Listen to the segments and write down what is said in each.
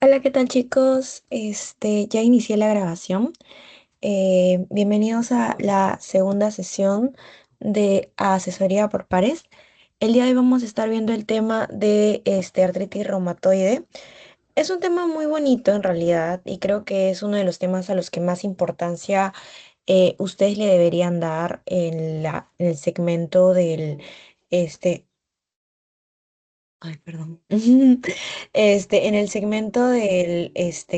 Hola, ¿qué tal chicos? Ya inicié la grabación. Bienvenidos a la segunda sesión de asesoría por pares. El día de hoy vamos a estar viendo el tema de artritis reumatoide. Es un tema muy bonito en realidad y creo que es uno de los temas a los que más importancia ustedes le deberían dar en el segmento del este, Ay, perdón. En el segmento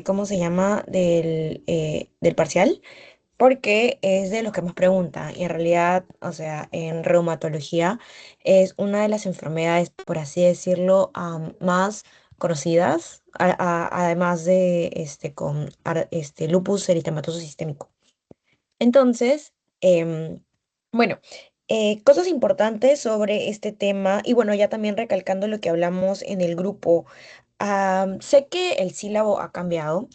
¿cómo se llama? Del parcial, porque es de los que más preguntan. Y en realidad, o sea, en reumatología es una de las enfermedades, por así decirlo, más conocidas, además de lupus eritematoso sistémico. Entonces, bueno, cosas importantes sobre este tema, y bueno, ya también recalcando lo que hablamos en el grupo, sé que el sílabo ha cambiado,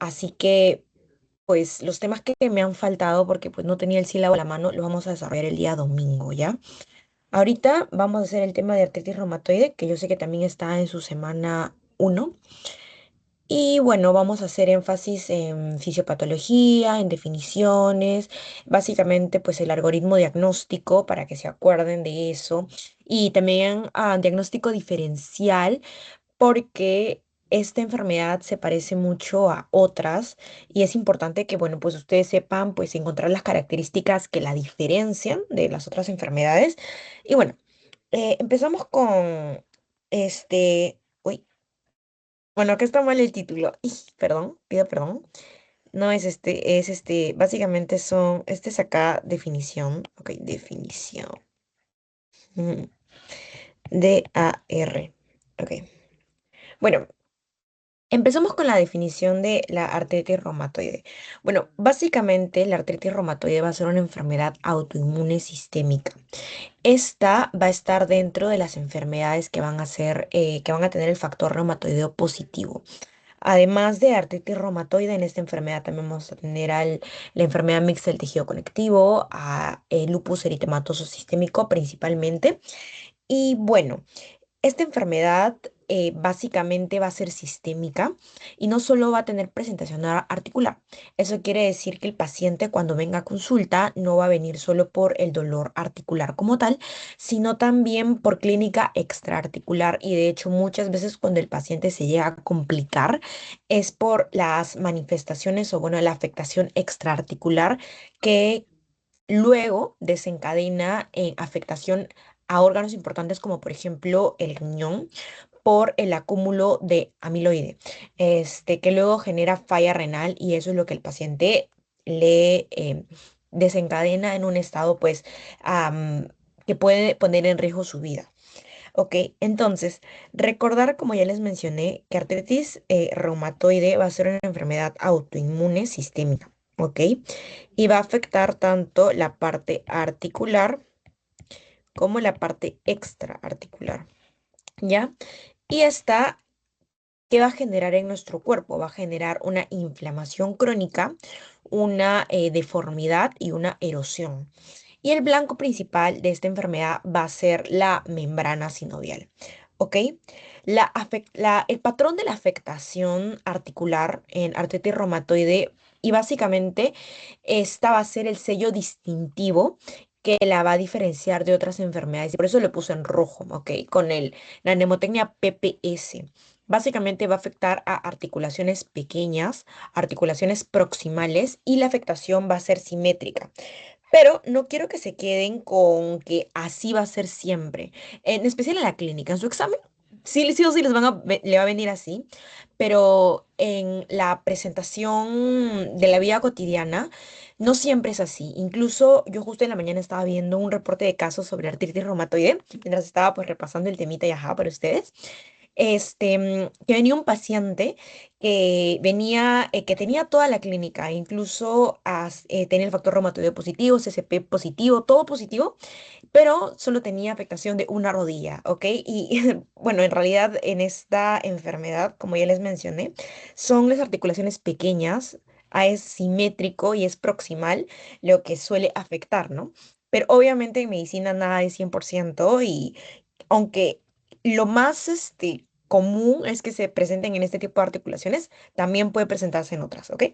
así que pues los temas que me han faltado, porque pues no tenía el sílabo a la mano, los vamos a desarrollar el día domingo, ¿ya? Ahorita vamos a hacer el tema de artritis reumatoide, que yo sé que también está en su semana uno. Y bueno, vamos a hacer énfasis en fisiopatología, en definiciones, básicamente pues el algoritmo diagnóstico para que se acuerden de eso y también diagnóstico diferencial porque esta enfermedad se parece mucho a otras y es importante que bueno pues ustedes sepan pues encontrar las características que la diferencian de las otras enfermedades. Y bueno, empezamos con uy. Bueno, acá está mal el título. Perdón, pido perdón. No es básicamente este es acá definición. Ok, definición. Mm, DAR. Ok. Bueno, empezamos con la definición de la artritis reumatoide. Bueno, básicamente la artritis reumatoide va a ser una enfermedad autoinmune sistémica. Esta va a estar dentro de las enfermedades que van a tener el factor reumatoideo positivo. Además de artritis reumatoide, en esta enfermedad también vamos a tener la enfermedad mixta del tejido conectivo, a lupus eritematoso sistémico principalmente. Y bueno, esta enfermedad básicamente va a ser sistémica y no solo va a tener presentación articular. Eso quiere decir que el paciente cuando venga a consulta no va a venir solo por el dolor articular como tal, sino también por clínica extraarticular. Y de hecho muchas veces cuando el paciente se llega a complicar es por las manifestaciones o bueno, la afectación extraarticular que luego desencadena en afectación a órganos importantes como por ejemplo el riñón por el acúmulo de amiloide, que luego genera falla renal y eso es lo que el paciente le desencadena en un estado pues que puede poner en riesgo su vida. Ok, entonces, recordar, como ya les mencioné, que artritis reumatoide va a ser una enfermedad autoinmune sistémica, ¿ok? Y va a afectar tanto la parte articular como la parte extraarticular, ¿ya? Y esta, ¿qué va a generar en nuestro cuerpo? Va a generar una inflamación crónica, una deformidad y una erosión. Y el blanco principal de esta enfermedad va a ser la membrana sinovial. ¿Ok? El patrón de la afectación articular en artritis reumatoide y básicamente esta va a ser el sello distintivo que la va a diferenciar de otras enfermedades. Y por eso le puse en rojo, ¿ok? Con la mnemotecnia PPS. Básicamente va a afectar a articulaciones pequeñas, articulaciones proximales y la afectación va a ser simétrica. Pero no quiero que se queden con que así va a ser siempre. En especial en la clínica, en su examen, sí, sí o sí le va a venir así, pero en la presentación de la vida cotidiana no siempre es así. Incluso yo justo en la mañana estaba viendo un reporte de casos sobre artritis reumatoide, mientras estaba pues repasando el temita y ajá para ustedes que venía un paciente que venía, que tenía toda la clínica, incluso tenía el factor reumatoide positivo, CCP positivo, todo positivo, pero solo tenía afectación de una rodilla, ¿ok? Y bueno, en realidad en esta enfermedad, como ya les mencioné, son las articulaciones pequeñas, es simétrico y es proximal, lo que suele afectar, ¿no? Pero obviamente en medicina nada es 100% y aunque lo más, común es que se presenten en este tipo de articulaciones, también puede presentarse en otras, ¿ok?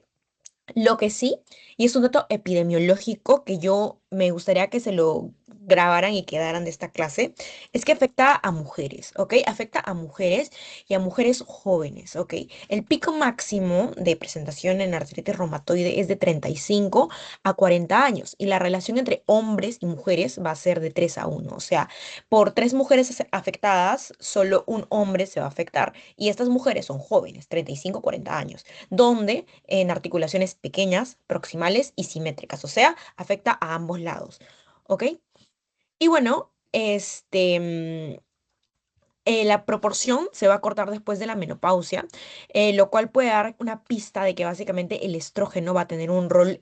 Lo que sí, y es un dato epidemiológico que yo me gustaría que se lo grabaran y quedaran de esta clase, es que afecta a mujeres, ¿ok? Afecta a mujeres y a mujeres jóvenes, ¿ok? El pico máximo de presentación en artritis reumatoide es de 35 a 40 años y la relación entre hombres y mujeres va a ser de 3 a 1, o sea, por tres mujeres afectadas, solo un hombre se va a afectar y estas mujeres son jóvenes, 35 a 40 años donde en articulaciones pequeñas, proximales y simétricas, o sea, afecta a ambos lados, ¿ok? Y bueno, la proporción se va a cortar después de la menopausia, lo cual puede dar una pista de que básicamente el estrógeno va a tener un rol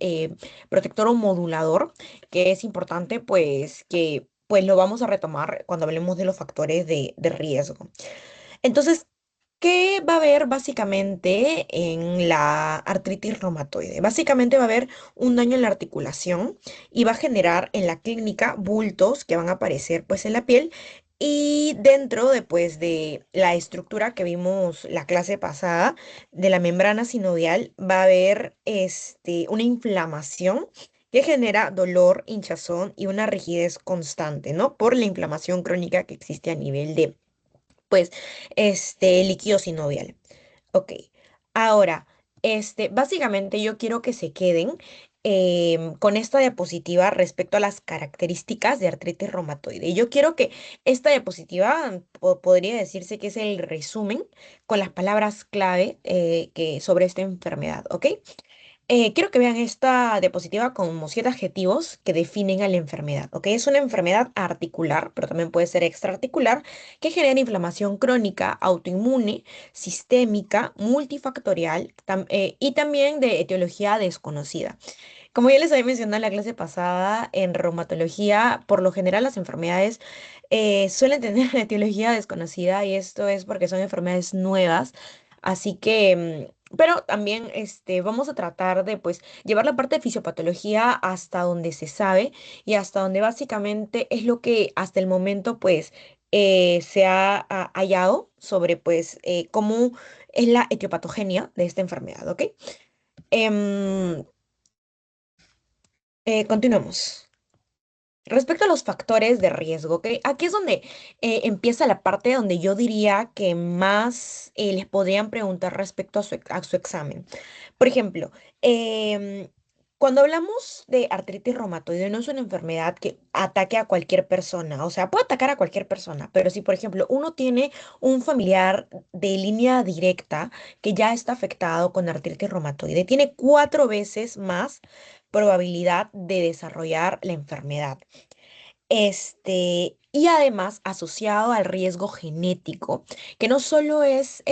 protector o modulador, que es importante, pues que pues lo vamos a retomar cuando hablemos de los factores de riesgo. Entonces, ¿qué va a haber básicamente en la artritis reumatoide? Básicamente va a haber un daño en la articulación y va a generar en la clínica bultos que van a aparecer pues en la piel y dentro de, pues, de la estructura que vimos la clase pasada de la membrana sinovial va a haber una inflamación que genera dolor, hinchazón y una rigidez constante, ¿no? Por la inflamación crónica que existe a nivel de pues, líquido sinovial. Ok. Ahora, básicamente yo quiero que se queden con esta diapositiva respecto a las características de artritis reumatoide. Y yo quiero que esta diapositiva podría decirse que es el resumen con las palabras clave sobre esta enfermedad, ¿ok? Quiero que vean esta diapositiva como 7 adjetivos que definen a la enfermedad, ¿ok? Es una enfermedad articular, pero también puede ser extraarticular, que genera inflamación crónica, autoinmune, sistémica, multifactorial y también de etiología desconocida. Como ya les había mencionado en la clase pasada, en reumatología, por lo general las enfermedades suelen tener una etiología desconocida y esto es porque son enfermedades nuevas. Así que, pero también vamos a tratar de pues llevar la parte de fisiopatología hasta donde se sabe y hasta donde básicamente es lo que hasta el momento pues se ha hallado sobre pues cómo es la etiopatogenia de esta enfermedad, ¿ok? Em, continuamos. Respecto a los factores de riesgo, ¿ok? Aquí es donde empieza la parte donde yo diría que más les podrían preguntar respecto a su examen. Por ejemplo, em, cuando hablamos de artritis reumatoide, no es una enfermedad que ataque a cualquier persona, o sea, puede atacar a cualquier persona, pero si, por ejemplo, uno tiene un familiar de línea directa que ya está afectado con artritis reumatoide, tiene 4 veces más probabilidad de desarrollar la enfermedad. Y además asociado al riesgo genético, que no solo es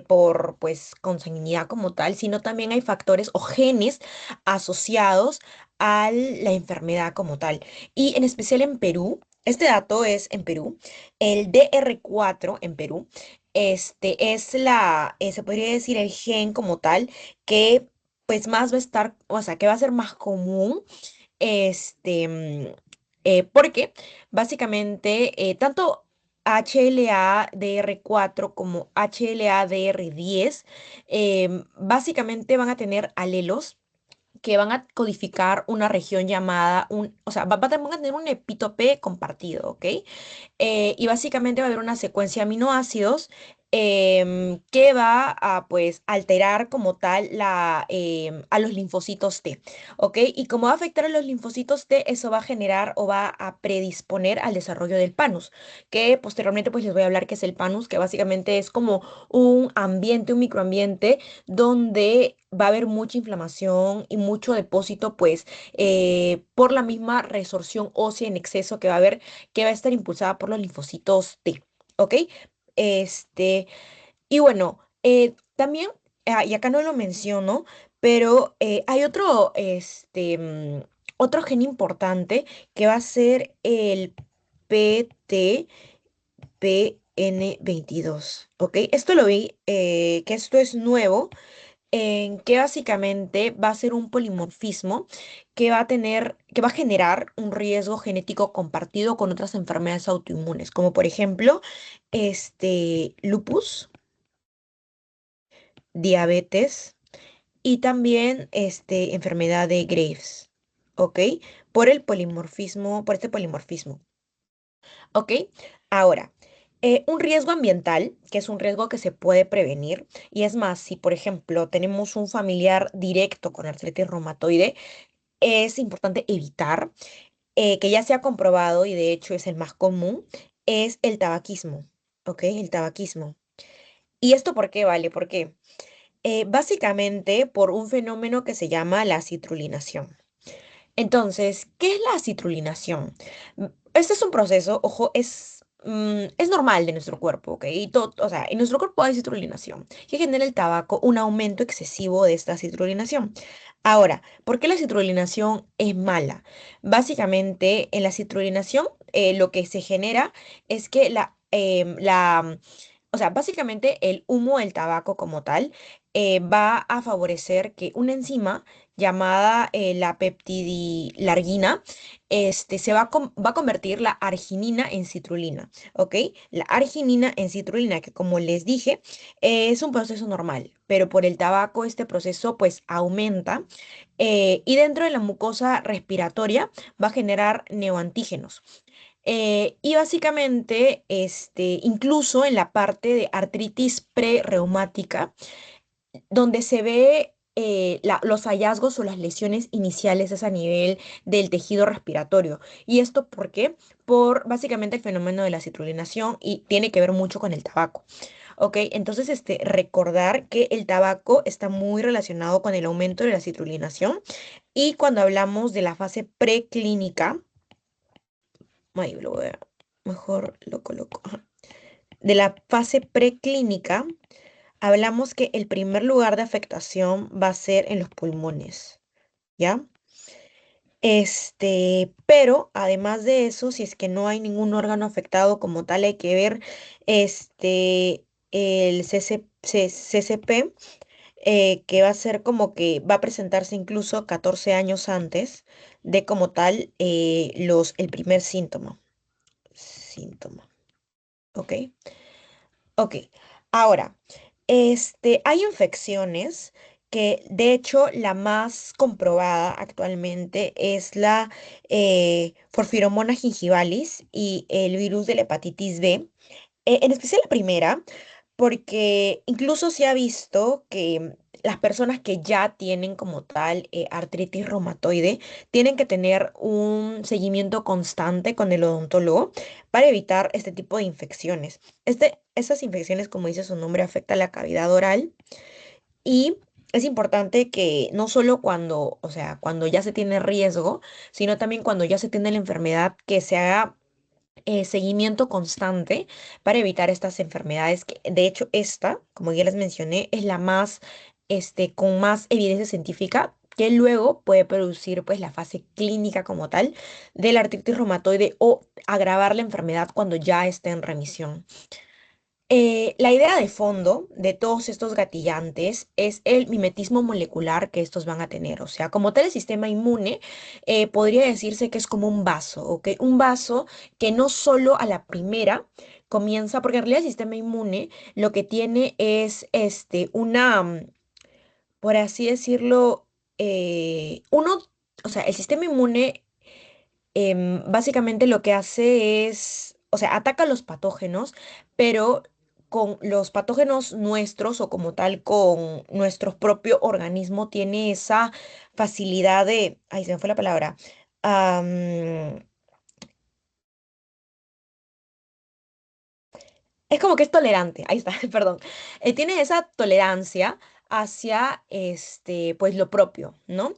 por pues consanguinidad como tal, sino también hay factores o genes asociados a la enfermedad como tal. Y en especial en Perú, este dato es en Perú, el DR4 en Perú, es se podría decir el gen como tal que pues más va a estar, o sea, que va a ser más común porque básicamente tanto HLA-DR4 como HLA-DR10 básicamente van a tener alelos que van a codificar una región llamada, o sea, van a tener un epítope compartido, ¿ok? Y básicamente va a haber una secuencia de aminoácidos que va a pues alterar como tal a los linfocitos T, ¿ok? Y como va a afectar a los linfocitos T, eso va a generar o va a predisponer al desarrollo del panus, que posteriormente pues les voy a hablar que es el panus, que básicamente es como un ambiente, un microambiente donde va a haber mucha inflamación y mucho depósito pues por la misma resorción ósea en exceso que va a estar impulsada por los linfocitos T, ¿ok? Este, y bueno, también, y acá no lo menciono, pero hay otro gen importante que va a ser el PTPN22, ¿ok? Esto lo vi, que esto es nuevo en que básicamente va a ser un polimorfismo que va a generar un riesgo genético compartido con otras enfermedades autoinmunes, como por ejemplo, lupus. diabetes y también enfermedad de Graves, ¿ok? Por el polimorfismo, por este polimorfismo. ¿Ok? Ahora, un riesgo ambiental, que es un riesgo que se puede prevenir, y es más, si por ejemplo tenemos un familiar directo con artritis reumatoide, es importante evitar, que ya se ha comprobado, y de hecho es el más común, es el tabaquismo, ¿ok? El tabaquismo. ¿Y esto por qué vale? Porque básicamente por un fenómeno que se llama la citrulinación. Entonces, ¿qué es la citrulinación? Este es un proceso, ojo, es normal de nuestro cuerpo, ¿ok? Y todo, o sea, en nuestro cuerpo hay citrulinación, que genera el tabaco un aumento excesivo de esta citrulinación. Ahora, ¿por qué la citrulinación es mala? Básicamente, en la citrulinación lo que se genera es que o sea, básicamente el humo del tabaco como tal va a favorecer que una enzima llamada la peptidilargina, va a convertir la arginina en citrulina, ¿ok? La arginina en citrulina, que como les dije, es un proceso normal, pero por el tabaco este proceso pues aumenta y dentro de la mucosa respiratoria va a generar neoantígenos. Y básicamente, incluso en la parte de artritis prerreumática, donde se ve los hallazgos o las lesiones iniciales es a nivel del tejido respiratorio. ¿Y esto por qué? Por básicamente el fenómeno de la citrulinación y tiene que ver mucho con el tabaco. ¿Ok? Entonces, recordar que el tabaco está muy relacionado con el aumento de la citrulinación y cuando hablamos de la fase preclínica, ahí mejor lo coloco. Ajá. De la fase preclínica, hablamos que el primer lugar de afectación va a ser en los pulmones, ¿ya? Pero además de eso, si es que no hay ningún órgano afectado como tal, hay que ver el CCP, que va a ser como que va a presentarse incluso 14 años antes de como tal el primer síntoma. Síntoma, ¿ok? Ok, ahora, hay infecciones que de hecho la más comprobada actualmente es la Porphyromonas gingivalis y el virus de la hepatitis B, en especial la primera, porque incluso se ha visto que las personas que ya tienen como tal artritis reumatoide tienen que tener un seguimiento constante con el odontólogo para evitar este tipo de infecciones. Estas infecciones, como dice su nombre, afectan la cavidad oral y es importante que no solo cuando, o sea, cuando ya se tiene riesgo, sino también cuando ya se tiene la enfermedad, que se haga seguimiento constante para evitar estas enfermedades, que de hecho esta, como ya les mencioné, es la más, con más evidencia científica que luego puede producir pues la fase clínica como tal de la artritis reumatoide o agravar la enfermedad cuando ya esté en remisión. La idea de fondo de todos estos gatillantes es el mimetismo molecular que estos van a tener. O sea, como tal, el sistema inmune podría decirse que es como un vaso, ¿ok? Un vaso que no solo a la primera comienza, porque en realidad el sistema inmune lo que tiene es por así decirlo, uno, o sea, el sistema inmune básicamente lo que hace es, o sea, ataca los patógenos, pero con los patógenos nuestros o como tal con nuestro propio organismo tiene esa facilidad de, ay, se me fue la palabra, am, es como que es tolerante, ahí está, perdón, tiene esa tolerancia hacia, pues lo propio, ¿no?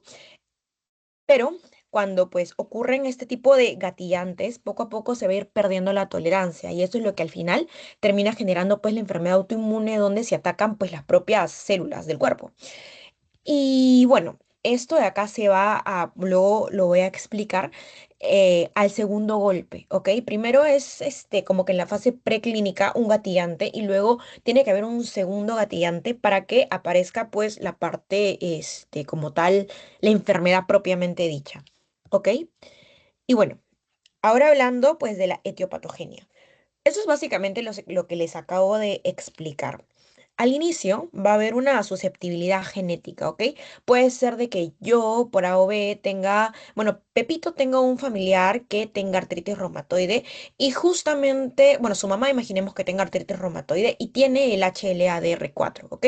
Pero cuando pues ocurren este tipo de gatillantes, poco a poco se va a ir perdiendo la tolerancia y eso es lo que al final termina generando pues la enfermedad autoinmune donde se atacan pues las propias células del cuerpo. Y bueno, esto de acá luego lo voy a explicar al segundo golpe, ¿ok? Primero es como que en la fase preclínica un gatillante y luego tiene que haber un segundo gatillante para que aparezca pues la parte, como tal, la enfermedad propiamente dicha, ¿ok? Y bueno, ahora hablando pues de la etiopatogenia. Eso es básicamente lo que les acabo de explicar. Al inicio va a haber una susceptibilidad genética, ¿ok? Puede ser de que yo por A o B tenga, bueno, Pepito tenga un familiar que tenga artritis reumatoide y justamente, bueno, su mamá imaginemos que tenga artritis reumatoide y tiene el HLA-DR4, ¿ok?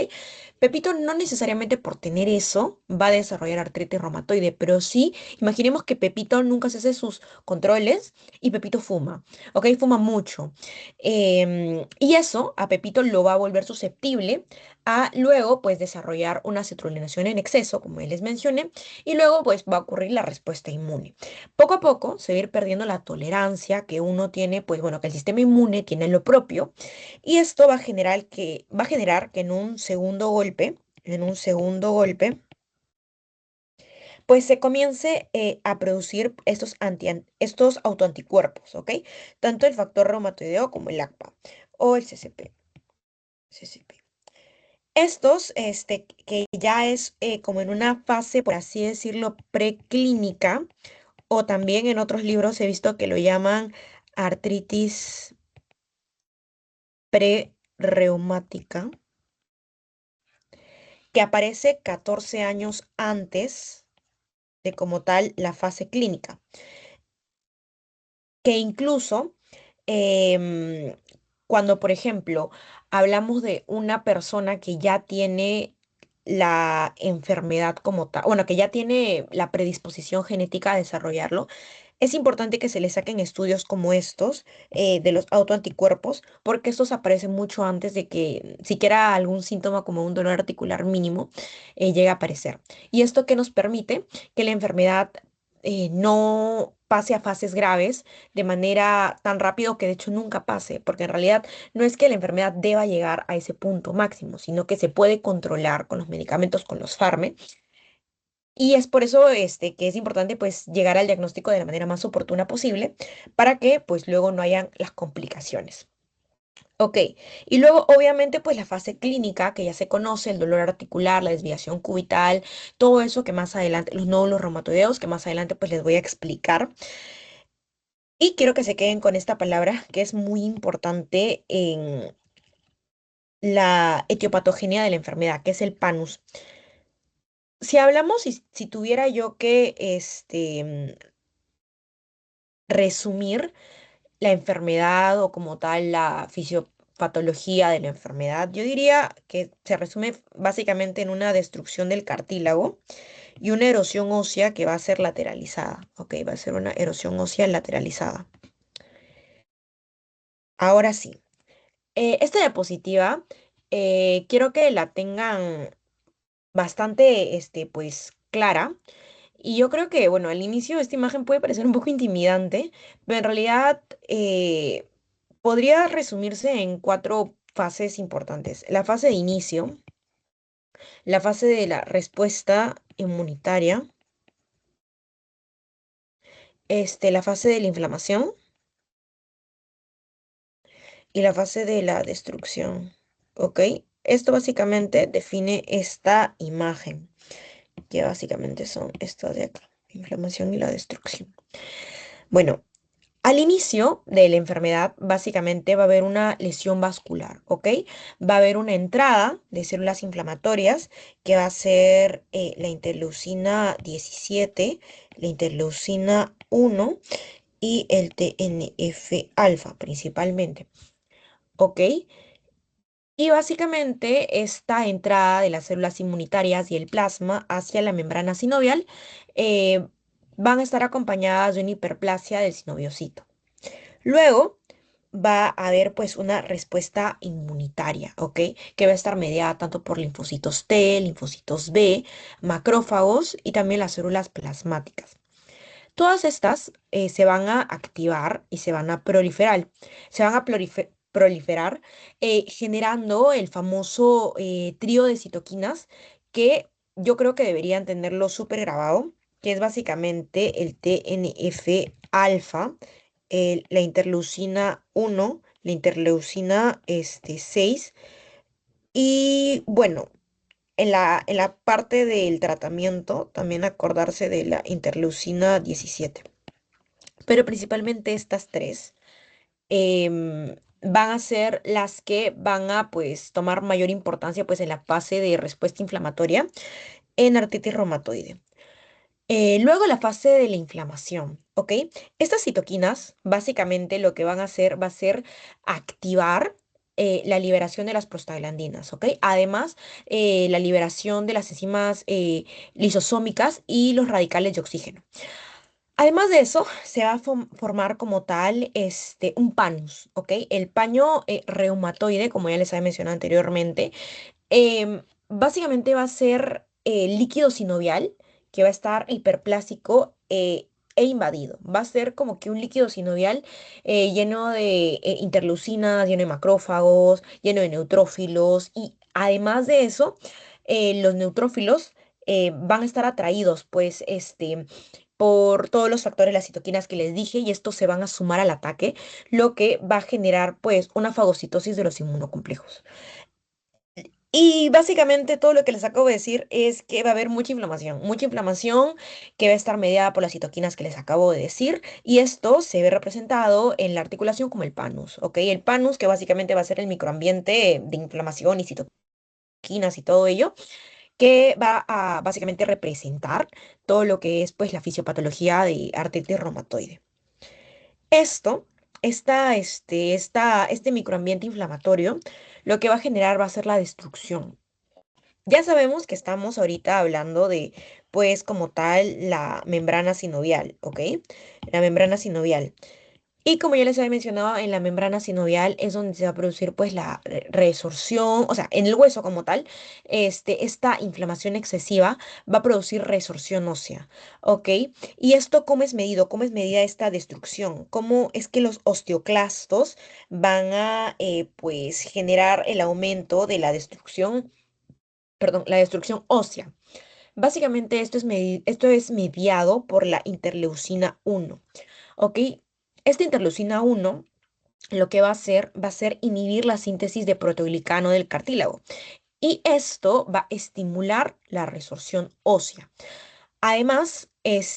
Pepito no necesariamente por tener eso va a desarrollar artritis reumatoide, pero sí, imaginemos que Pepito nunca se hace sus controles y Pepito fuma, ¿ok? Fuma mucho. Y eso a Pepito lo va a volver susceptible a luego pues desarrollar una citrulinación en exceso, como les mencioné, y luego pues va a ocurrir la respuesta inmune. Poco a poco se va a ir perdiendo la tolerancia que uno tiene, pues bueno, que el sistema inmune tiene lo propio, y esto va a generar que en un segundo golpe, pues se comience a producir estos autoanticuerpos, ¿ok? Tanto el factor reumatoideo como el ACPA o el CCP. Estos, que ya es como en una fase, por así decirlo, preclínica, o también en otros libros he visto que lo llaman artritis prerreumática, que aparece 14 años antes de como tal la fase clínica, que incluso em, cuando, por ejemplo, hablamos de una persona que ya tiene la enfermedad como tal, bueno, que ya tiene la predisposición genética a desarrollarlo, es importante que se le saquen estudios como estos de los autoanticuerpos, porque estos aparecen mucho antes de que siquiera algún síntoma como un dolor articular mínimo llegue a aparecer. Y esto que nos permite que la enfermedad no pase a fases graves de manera tan rápido que de hecho nunca pase, porque en realidad no es que la enfermedad deba llegar a ese punto máximo, sino que se puede controlar con los medicamentos, con los fármacos. Y es por eso que es importante pues llegar al diagnóstico de la manera más oportuna posible para que pues luego no hayan las complicaciones. Ok, y luego obviamente pues la fase clínica que ya se conoce, el dolor articular, la desviación cubital, todo eso que más adelante, los nódulos reumatoideos que más adelante pues les voy a explicar. Y quiero que se queden con esta palabra que es muy importante en la etiopatogenia de la enfermedad, que es el PANUS. Si hablamos, si tuviera yo que resumir la enfermedad o como tal la fisiopatología de la enfermedad, yo diría que se resume básicamente en una destrucción del cartílago y una erosión ósea que va a ser lateralizada. Ok, va a ser una erosión ósea lateralizada. Ahora sí, esta diapositiva quiero que la tengan bastante, pues, clara. Y yo creo que, bueno, al inicio esta imagen puede parecer un poco intimidante, pero en realidad podría resumirse en cuatro fases importantes. La fase de inicio, la fase de la respuesta inmunitaria, la fase de la inflamación y la fase de la destrucción. ¿Ok? Esto básicamente define esta imagen, que básicamente son estas de acá, inflamación y la destrucción. Bueno, al inicio de la enfermedad, básicamente va a haber una lesión vascular, ¿ok? Va a haber una entrada de células inflamatorias que va a ser la interleucina 17, la interleucina 1 y el TNF-alfa principalmente, ¿ok? Y básicamente esta entrada de las células inmunitarias y el plasma hacia la membrana sinovial eh, van a estar acompañadas de una hiperplasia del sinoviocito. Luego va a haber pues una respuesta inmunitaria, ¿ok? Que va a estar mediada tanto por linfocitos T, linfocitos B, macrófagos y también las células plasmáticas. Todas estas se van a activar y se van a proliferar. Se van a proliferar generando el famoso trío de citoquinas que yo creo que deberían tenerlo súper grabado, que es básicamente el TNF-alfa, la interleucina 1, la interleucina 6 y bueno, en la parte del tratamiento también acordarse de la interleucina 17, pero principalmente estas tres. van a ser las que van a pues tomar mayor importancia pues en la fase de respuesta inflamatoria en artritis reumatoide. Luego la fase de la inflamación, ¿ok? Estas citoquinas básicamente lo que van a hacer va a ser activar la liberación de las prostaglandinas, ¿ok? Además, la liberación de las enzimas lisosómicas y los radicales de oxígeno. Además de eso, se va a formar como tal un panus, ¿ok? El paño reumatoide, como ya les había mencionado anteriormente, básicamente va a ser líquido sinovial que va a estar hiperplásico e invadido. Va a ser como que un líquido sinovial lleno de interleucinas, lleno de macrófagos, lleno de neutrófilos y además de eso, los neutrófilos van a estar atraídos pues por todos los factores, las citoquinas que les dije, y estos se van a sumar al ataque, lo que va a generar pues una fagocitosis de los inmunocomplejos. Y básicamente todo lo que les acabo de decir es que va a haber mucha inflamación que va a estar mediada por las citoquinas que les acabo de decir, y esto se ve representado en la articulación como el panus, ¿ok? El panus que básicamente va a ser el microambiente de inflamación y citoquinas y todo ello, que va a básicamente representar todo lo que es pues la fisiopatología de artritis reumatoide. Esto, este microambiente inflamatorio, lo que va a generar va a ser la destrucción. Ya sabemos que estamos ahorita hablando de, pues, como tal, la membrana sinovial, ¿ok? La membrana sinovial. Y como ya les había mencionado, en la membrana sinovial es donde se va a producir, pues, la resorción, o sea, en el hueso como tal, esta inflamación excesiva va a producir resorción ósea, ¿ok? Y esto, ¿cómo es medido? ¿Cómo es medida esta destrucción? ¿Cómo es que los osteoclastos van a, pues, generar el aumento de la destrucción? Perdón, la destrucción ósea. Básicamente esto es mediado por la interleucina 1, ¿ok? Esta interleucina 1 lo que va a ser inhibir la síntesis de proteoglicano del cartílago y esto va a estimular la resorción ósea. Además,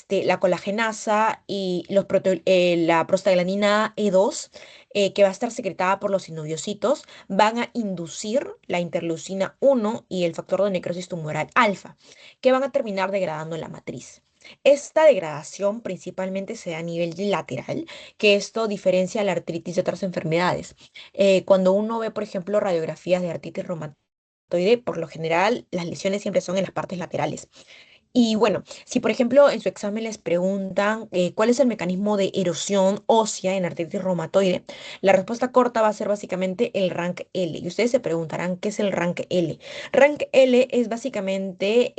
la colagenasa y la prostaglandina E2, que va a estar secretada por los sinoviocitos, van a inducir la interleucina 1 y el factor de necrosis tumoral alfa, que van a terminar degradando la matriz. Esta degradación principalmente se da a nivel lateral, que esto diferencia la artritis de otras enfermedades. Cuando uno ve, por ejemplo, radiografías de artritis reumatoide, por lo general las lesiones siempre son en las partes laterales. Y bueno, si por ejemplo en su examen les preguntan cuál es el mecanismo de erosión ósea en artritis reumatoide, la respuesta corta va a ser básicamente el rank L. Y ustedes se preguntarán qué es el rank L. Rank L es básicamente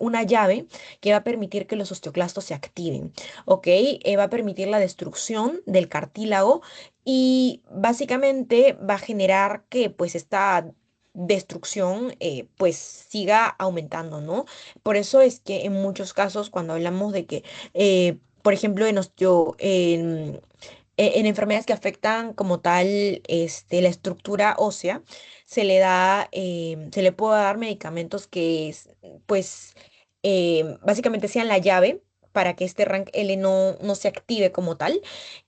una llave que va a permitir que los osteoclastos se activen, ¿ok? Va a permitir la destrucción del cartílago y básicamente va a generar que pues esta destrucción pues siga aumentando, ¿no? Por eso es que en muchos casos, cuando hablamos de que, por ejemplo, en enfermedades que afectan como tal la estructura ósea, se le puede dar medicamentos que, pues, básicamente sean la llave para que este rank L no se active como tal.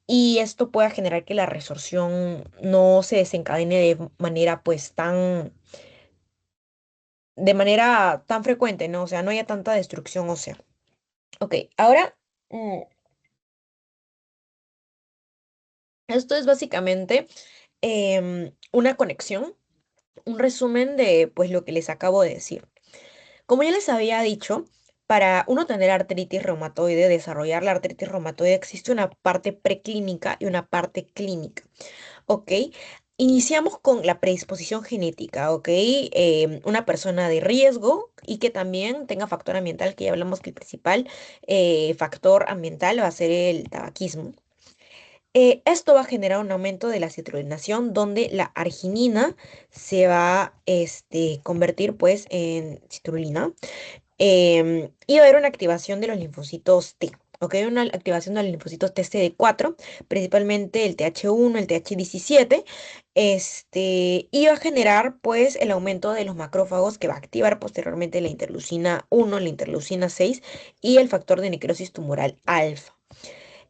Y esto pueda generar que la resorción no se desencadene pues, de manera tan frecuente, ¿no? O sea, no haya tanta destrucción ósea. Ok, ahora, mm, esto es básicamente una conexión, un resumen de pues lo que les acabo de decir. Como ya les había dicho, para uno tener artritis reumatoide, desarrollar la artritis reumatoide, existe una parte preclínica y una parte clínica, ¿ok? Iniciamos con la predisposición genética, ¿ok? Una persona de riesgo y que también tenga factor ambiental, que ya hablamos que el principal factor ambiental va a ser el tabaquismo. Esto va a generar un aumento de la citrulinación donde la arginina se va a convertir pues en citrulina y va a haber una activación de los linfocitos T. ¿Ok? Una activación de los linfocitos T CD4, principalmente el TH1, el TH17, y va a generar pues el aumento de los macrófagos que va a activar posteriormente la interleucina 1, la interleucina 6 y el factor de necrosis tumoral alfa.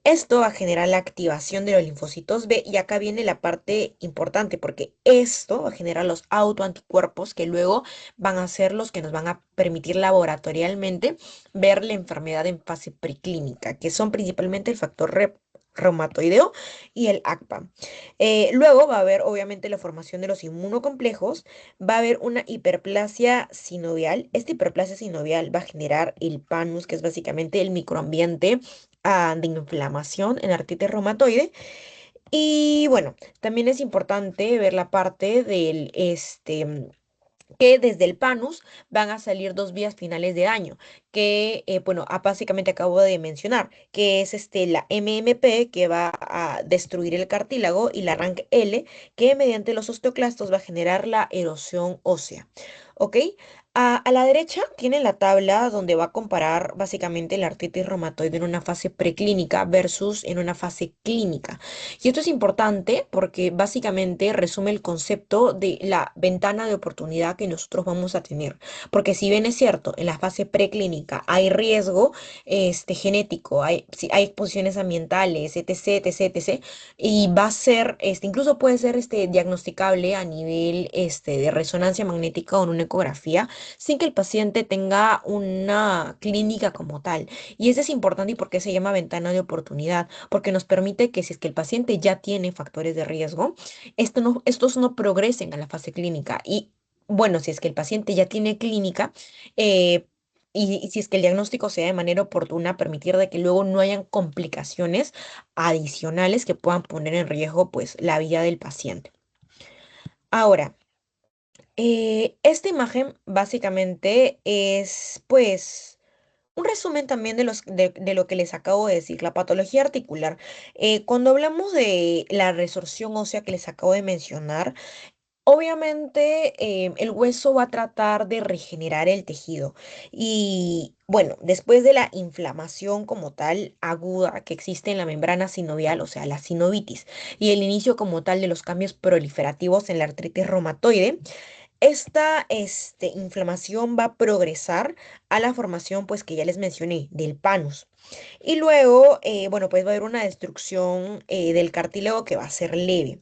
Esto va a generar la activación de los linfocitos B y acá viene la parte importante porque esto va a generar los autoanticuerpos que luego van a ser los que nos van a permitir laboratorialmente ver la enfermedad en fase preclínica, que son principalmente el factor reumatoideo y el ACPA. Luego va a haber obviamente la formación de los inmunocomplejos, va a haber una hiperplasia sinovial. Esta hiperplasia sinovial va a generar el panus, que es básicamente el microambiente de inflamación en artritis reumatoide. Y bueno, también es importante ver la parte del que desde el panus van a salir dos vías finales de daño, que, bueno, básicamente acabo de mencionar, que es la MMP, que va a destruir el cartílago, y la RANK L, que mediante los osteoclastos va a generar la erosión ósea. ¿Ok? A la derecha tiene la tabla donde va a comparar básicamente la artritis reumatoide en una fase preclínica versus en una fase clínica. Y esto es importante porque básicamente resume el concepto de la ventana de oportunidad que nosotros vamos a tener. Porque si bien es cierto, en la fase preclínica hay riesgo genético, hay exposiciones ambientales, etc, etc, etc, y va a ser, incluso puede ser diagnosticable a nivel de resonancia magnética o en una ecografía, sin que el paciente tenga una clínica como tal. Y eso es importante y por qué se llama ventana de oportunidad, porque nos permite que si es que el paciente ya tiene factores de riesgo, estos no progresen a la fase clínica. Y bueno, si es que el paciente ya tiene clínica, eh, y si es que el diagnóstico sea de manera oportuna, permitir de que luego no hayan complicaciones adicionales que puedan poner en riesgo pues la vida del paciente. Ahora, esta imagen básicamente es pues un resumen también de lo que les acabo de decir, la patología articular. Cuando hablamos de la resorción ósea que les acabo de mencionar, obviamente el hueso va a tratar de regenerar el tejido y bueno, después de la inflamación como tal aguda que existe en la membrana sinovial, o sea, la sinovitis, y el inicio como tal de los cambios proliferativos en la artritis reumatoide, esta inflamación va a progresar a la formación, pues que ya les mencioné, del panus. Y luego, bueno, pues va a haber una destrucción del cartílago que va a ser leve.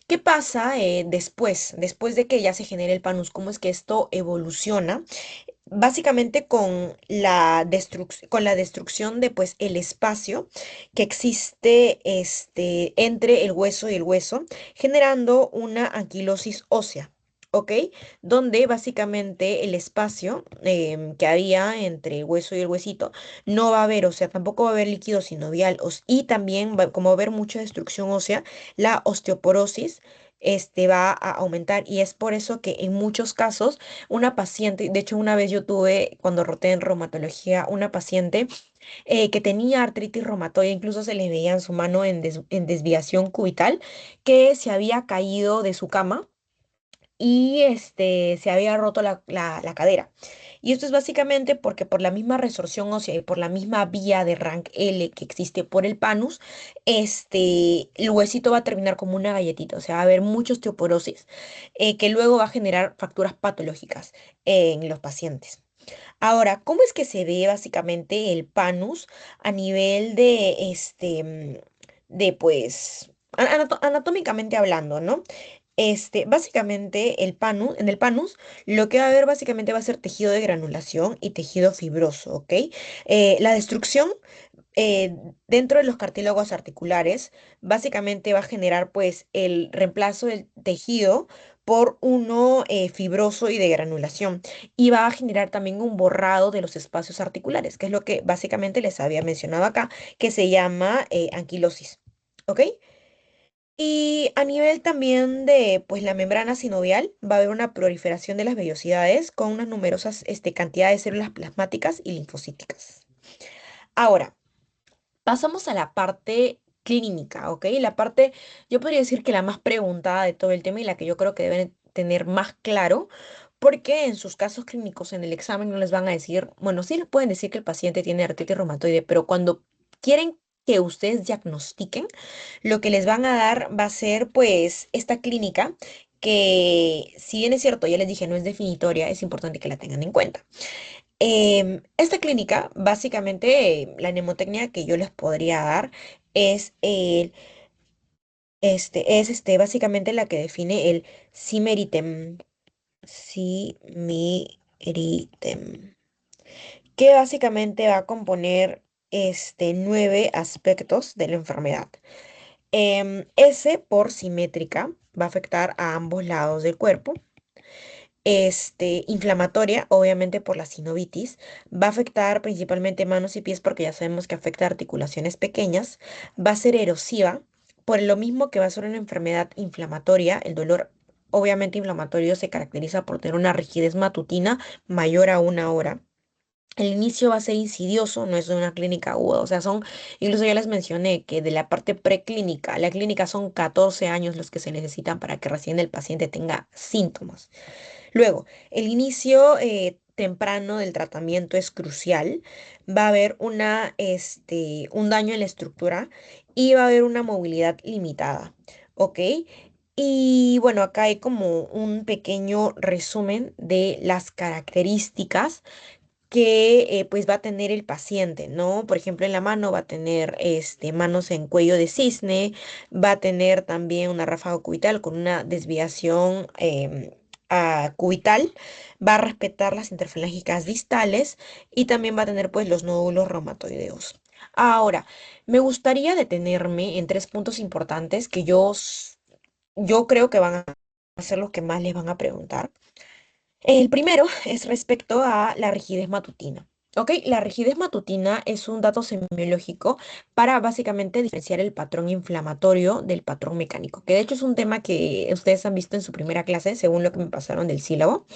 ¿Qué pasa después de que ya se genere el panus? ¿Cómo es que esto evoluciona? Básicamente con la destrucción de pues el espacio que existe entre el hueso y el hueso, generando una anquilosis ósea. ¿Ok? Donde básicamente el espacio que había entre el hueso y el huesito no va a haber, o sea, tampoco va a haber líquido sinovial. Y también, como va a haber mucha destrucción ósea, la osteoporosis va a aumentar. Y es por eso que en muchos casos una paciente, de hecho una vez yo tuve, cuando roté en reumatología, una paciente que tenía artritis reumatoide, incluso se le veía en su mano en desviación cubital, que se había caído de su cama y se había roto la cadera. Y esto es básicamente porque por la misma resorción ósea y por la misma vía de rank L que existe por el panus, el huesito va a terminar como una galletita, o sea, va a haber mucha osteoporosis que luego va a generar fracturas patológicas en los pacientes. Ahora, ¿cómo es que se ve básicamente el panus a nivel de pues, anatómicamente hablando, ¿no? Básicamente en el panus, lo que va a haber básicamente va a ser tejido de granulación y tejido fibroso, ¿ok? La destrucción eh, dentro de los cartílagos articulares, básicamente va a generar pues el reemplazo del tejido por uno fibroso y de granulación. Y va a generar también un borrado de los espacios articulares, que es lo que básicamente les había mencionado acá, que se llama anquilosis. ¿Ok? Y a nivel también de pues la membrana sinovial va a haber una proliferación de las vellosidades con unas numerosas cantidades de células plasmáticas y linfocíticas. Ahora, pasamos a la parte clínica, ¿ok? La parte, yo podría decir que la más preguntada de todo el tema y la que yo creo que deben tener más claro, porque en sus casos clínicos en el examen no les van a decir, bueno, sí les pueden decir que el paciente tiene artritis reumatoide, pero cuando quieren que ustedes diagnostiquen, lo que les van a dar va a ser pues esta clínica que, si bien es cierto, ya les dije, no es definitoria, es importante que la tengan en cuenta. Esta clínica, básicamente, la mnemotecnia que yo les podría dar es básicamente la que define el simeritem. Simeritem. Que básicamente va a componer 9 aspectos de la enfermedad. S por simétrica va a afectar a ambos lados del cuerpo. Inflamatoria, obviamente por la sinovitis, va a afectar principalmente manos y pies porque ya sabemos que afecta articulaciones pequeñas. Va a ser erosiva, por lo mismo que va a ser una enfermedad inflamatoria. El dolor, obviamente inflamatorio, se caracteriza por tener una rigidez matutina mayor a 1 hora. El inicio va a ser insidioso, no es una clínica aguda, o sea, incluso ya les mencioné que de la parte preclínica, la clínica son 14 años los que se necesitan para que recién el paciente tenga síntomas. Luego, el inicio temprano del tratamiento es crucial. Va a haber un daño en la estructura y va a haber una movilidad limitada, ¿ok? Y bueno, acá hay como un pequeño resumen de las características que pues va a tener el paciente, ¿no? Por ejemplo, en la mano va a tener manos en cuello de cisne, va a tener también una ráfaga cubital con una desviación cubital, va a respetar las interfalángicas distales y también va a tener pues los nódulos reumatoideos. Ahora, me gustaría detenerme en 3 puntos importantes que yo creo que van a ser los que más les van a preguntar. El primero es respecto a la rigidez matutina. ¿Ok? La rigidez matutina es un dato semiológico para básicamente diferenciar el patrón inflamatorio del patrón mecánico, que de hecho es un tema que ustedes han visto en su primera clase, según lo que me pasaron del sílabo.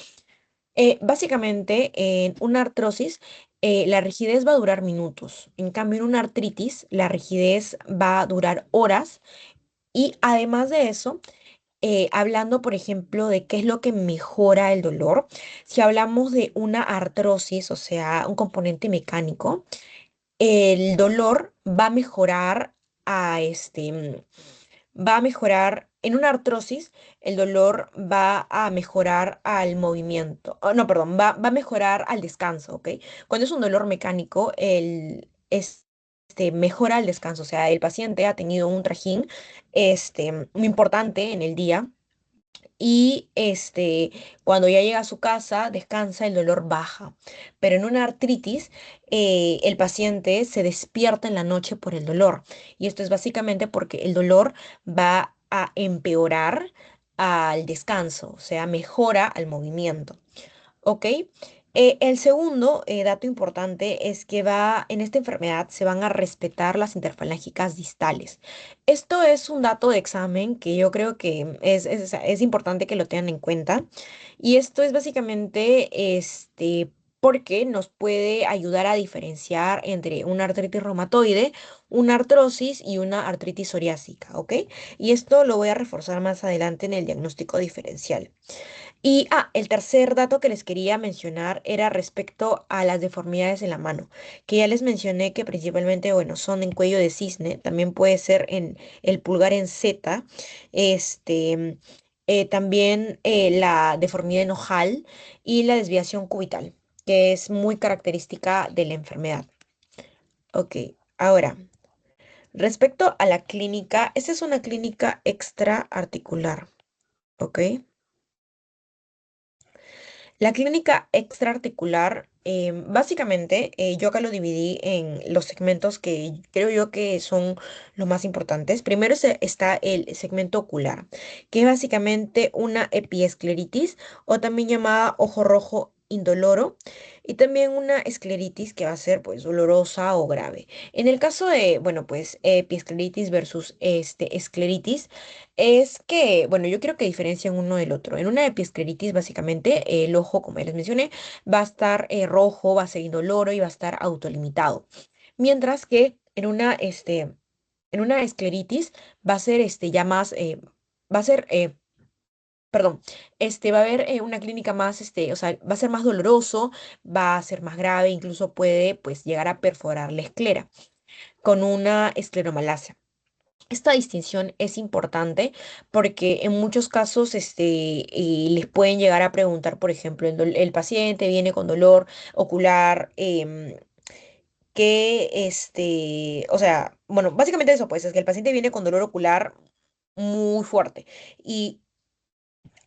Básicamente, en una artrosis, la rigidez va a durar minutos. En cambio, en una artritis, la rigidez va a durar horas. Y además de eso, hablando, por ejemplo, de qué es lo que mejora el dolor, si hablamos de una artrosis, o sea, un componente mecánico, el dolor va a mejorar va a mejorar, en una artrosis, el dolor va a mejorar al movimiento, no, perdón, va a mejorar al descanso, ¿ok? Cuando es un dolor mecánico, mejora el descanso, o sea, el paciente ha tenido un trajín, muy importante en el día y cuando ya llega a su casa, descansa, el dolor baja. Pero en una artritis, el paciente se despierta en la noche por el dolor. Y esto es básicamente porque el dolor va a empeorar al descanso, o sea, mejora al movimiento. ¿Ok? El segundo dato importante es que en esta enfermedad se van a respetar las interfalángicas distales. Esto es un dato de examen que yo creo que es importante que lo tengan en cuenta. Y esto es básicamente porque nos puede ayudar a diferenciar entre una artritis reumatoide, una artrosis y una artritis psoriásica, ¿ok? Y esto lo voy a reforzar más adelante en el diagnóstico diferencial. Y el tercer dato que les quería mencionar era respecto a las deformidades en la mano, que ya les mencioné que principalmente, bueno, son en cuello de cisne, también puede ser en el pulgar en Z, este, también la deformidad en ojal y la desviación cubital, que es muy característica de la enfermedad. Ok, ahora, respecto a la clínica, esta es una clínica extraarticular, ¿ok? La clínica extraarticular, básicamente, yo acá lo dividí en los segmentos que creo yo que son los más importantes. Primero está el segmento ocular, que es básicamente una epiescleritis o también llamada ojo rojo indoloro y también una escleritis que va a ser pues dolorosa o grave. En el caso de, bueno, pues epiescleritis versus escleritis, es que, bueno, yo quiero que diferencien uno del otro. En una episcleritis, básicamente, el ojo, como ya les mencioné, va a estar rojo, va a ser indoloro y va a estar autolimitado. Mientras que en una escleritis va a ser ya más, va a ser, perdón, va a haber una clínica más, o sea, va a ser más doloroso, va a ser más grave, incluso puede, pues, llegar a perforar la esclera con una escleromalacia. Esta distinción es importante porque en muchos casos les pueden llegar a preguntar, por ejemplo, el paciente viene con dolor ocular, o sea, bueno, básicamente eso pues, es que el paciente viene con dolor ocular muy fuerte. Y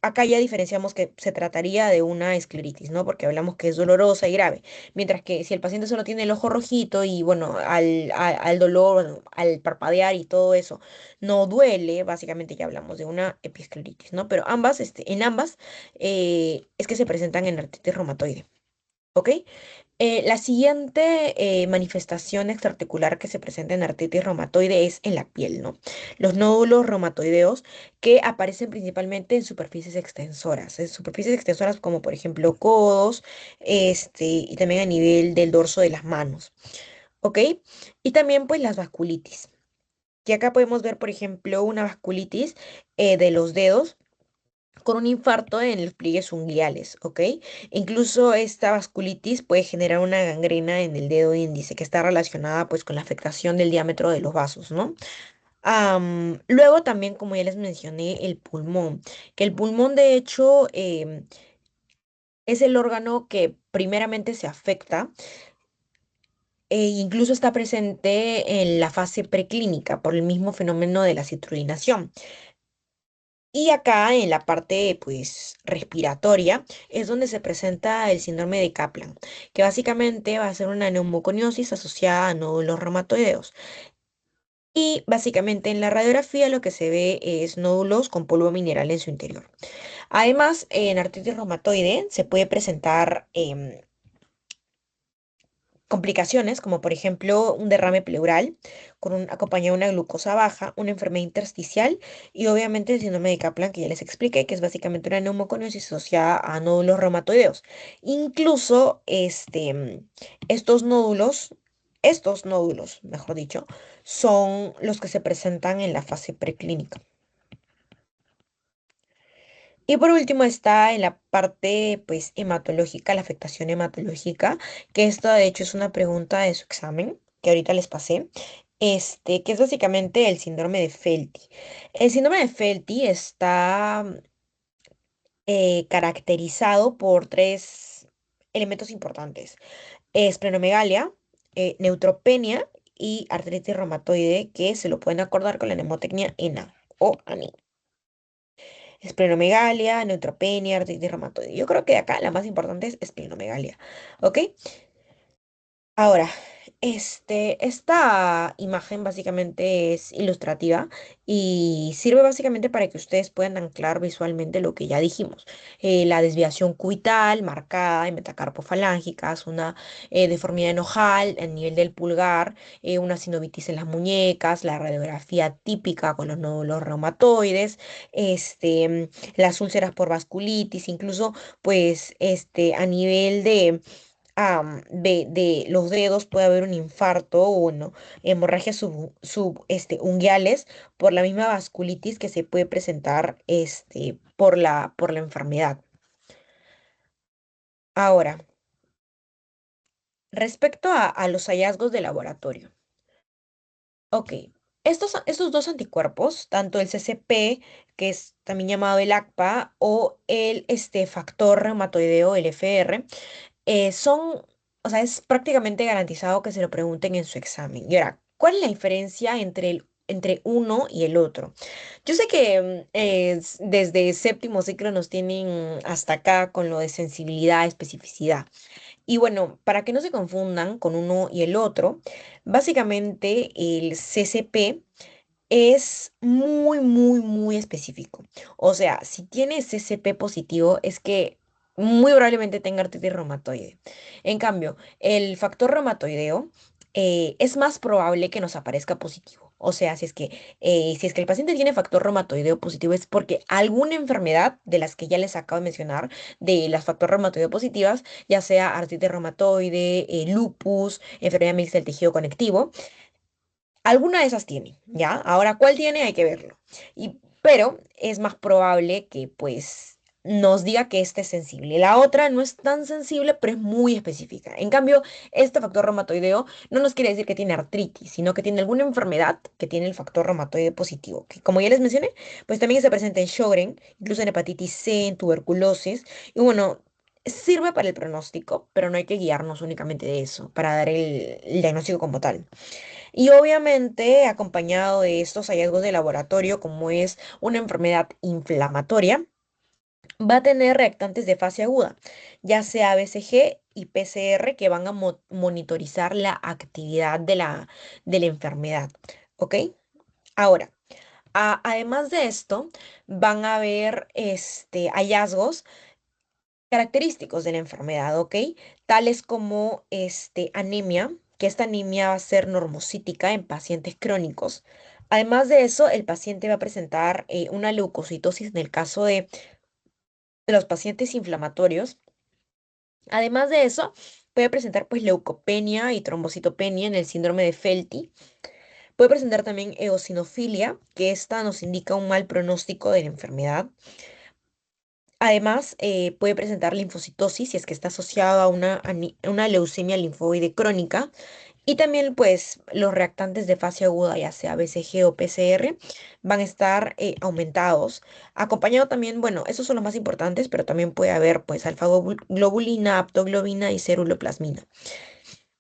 acá ya diferenciamos que se trataría de una escleritis, ¿no? Porque hablamos que es dolorosa y grave. Mientras que si el paciente solo tiene el ojo rojito y bueno, al dolor, bueno, al parpadear y todo eso, no duele, básicamente ya hablamos de una episcleritis, ¿no? Pero ambas, en ambas, es que se presentan en artritis reumatoide. ¿Ok? La siguiente manifestación extraarticular que se presenta en artritis reumatoide es en la piel, ¿no? Los nódulos reumatoideos que aparecen principalmente en superficies extensoras como por ejemplo codos, y también a nivel del dorso de las manos, ¿ok? Y también pues las vasculitis. Y acá podemos ver, por ejemplo, una vasculitis de los dedos con un infarto en los pliegues unguiales, ¿ok? Incluso esta vasculitis puede generar una gangrena en el dedo índice que está relacionada pues con la afectación del diámetro de los vasos, ¿no? Luego también, como ya les mencioné, el pulmón, que el pulmón de hecho es el órgano que primeramente se afecta e incluso está presente en la fase preclínica por el mismo fenómeno de la citrulinación. Y acá en la parte pues respiratoria es donde se presenta el síndrome de Kaplan, que básicamente va a ser una neumoconiosis asociada a nódulos reumatoideos. Y básicamente en la radiografía lo que se ve es nódulos con polvo mineral en su interior. Además, en artritis reumatoide se puede presentar complicaciones, como por ejemplo un derrame pleural acompañado de una glucosa baja, una enfermedad intersticial y obviamente el síndrome de Kaplan que ya les expliqué, que es básicamente una neumoconiosis asociada a nódulos reumatoideos. Incluso estos nódulos, mejor dicho, son los que se presentan en la fase preclínica. Y por último está en la parte, pues, hematológica, la afectación hematológica, que esto de hecho es una pregunta de su examen, que ahorita les pasé, que es básicamente el síndrome de Felty. El síndrome de Felty está caracterizado por tres elementos importantes: esplenomegalia, neutropenia y artritis reumatoide, que se lo pueden acordar con la mnemotecnia ENA o ANI. Esplenomegalia, neutropenia, artritis reumatoide. Yo creo que de acá la más importante es esplenomegalia. ¿Ok? Ahora, esta imagen básicamente es ilustrativa y sirve básicamente para que ustedes puedan anclar visualmente lo que ya dijimos. La desviación cubital marcada en metacarpofalángicas, una deformidad en ojal a nivel del pulgar, una sinovitis en las muñecas, la radiografía típica con los nódulos reumatoides, las úlceras por vasculitis, incluso pues a nivel de los dedos puede haber un infarto o bueno, hemorragias unguiales por la misma vasculitis que se puede presentar por la enfermedad. Ahora, respecto a los hallazgos de laboratorio. Ok, estos dos anticuerpos, tanto el CCP, que es también llamado el ACPA, o el factor reumatoideo, el FR, o sea, es prácticamente garantizado que se lo pregunten en su examen. Y ahora, ¿cuál es la diferencia entre uno y el otro? Yo sé que desde séptimo ciclo nos tienen hasta acá con lo de sensibilidad, especificidad. Y bueno, para que no se confundan con uno y el otro, básicamente el CCP es muy, muy, muy específico. O sea, si tiene CCP positivo, es que muy probablemente tenga artritis reumatoide. En cambio, el factor reumatoideo es más probable que nos aparezca positivo. O sea, si es que el paciente tiene factor reumatoideo positivo es porque alguna enfermedad de las que ya les acabo de mencionar, de las factor reumatoideo positivas, ya sea artritis reumatoide, lupus, enfermedad mixta del tejido conectivo, alguna de esas tiene, ¿ya? Ahora, ¿cuál tiene? Hay que verlo. Pero es más probable que, pues, nos diga que esta es sensible. La otra no es tan sensible, pero es muy específica. En cambio, este factor reumatoideo no nos quiere decir que tiene artritis, sino que tiene alguna enfermedad que tiene el factor reumatoide positivo, que como ya les mencioné, pues también se presenta en Sjögren, incluso en hepatitis C, en tuberculosis, y bueno, sirve para el pronóstico, pero no hay que guiarnos únicamente de eso, para dar el diagnóstico como tal. Y obviamente, acompañado de estos hallazgos de laboratorio, como es una enfermedad inflamatoria, va a tener reactantes de fase aguda, ya sea BCG y PCR, que van a monitorizar la actividad de la enfermedad. ¿Ok? Ahora, además de esto, van a haber hallazgos característicos de la enfermedad, ¿ok? Tales como anemia, que esta anemia va a ser normocítica en pacientes crónicos. Además de eso, el paciente va a presentar una leucocitosis en el caso de los pacientes inflamatorios. Además de eso, puede presentar pues leucopenia y trombocitopenia en el síndrome de Felty. Puede presentar también eosinofilia, que esta nos indica un mal pronóstico de la enfermedad. Además, puede presentar linfocitosis si es que está asociado a una leucemia linfoide crónica. Y también, pues, los reactantes de fase aguda, ya sea BCG o PCR, van a estar aumentados. Acompañado también, bueno, esos son los más importantes, pero también puede haber, pues, alfa-globulina, aptoglobina y ceruloplasmina.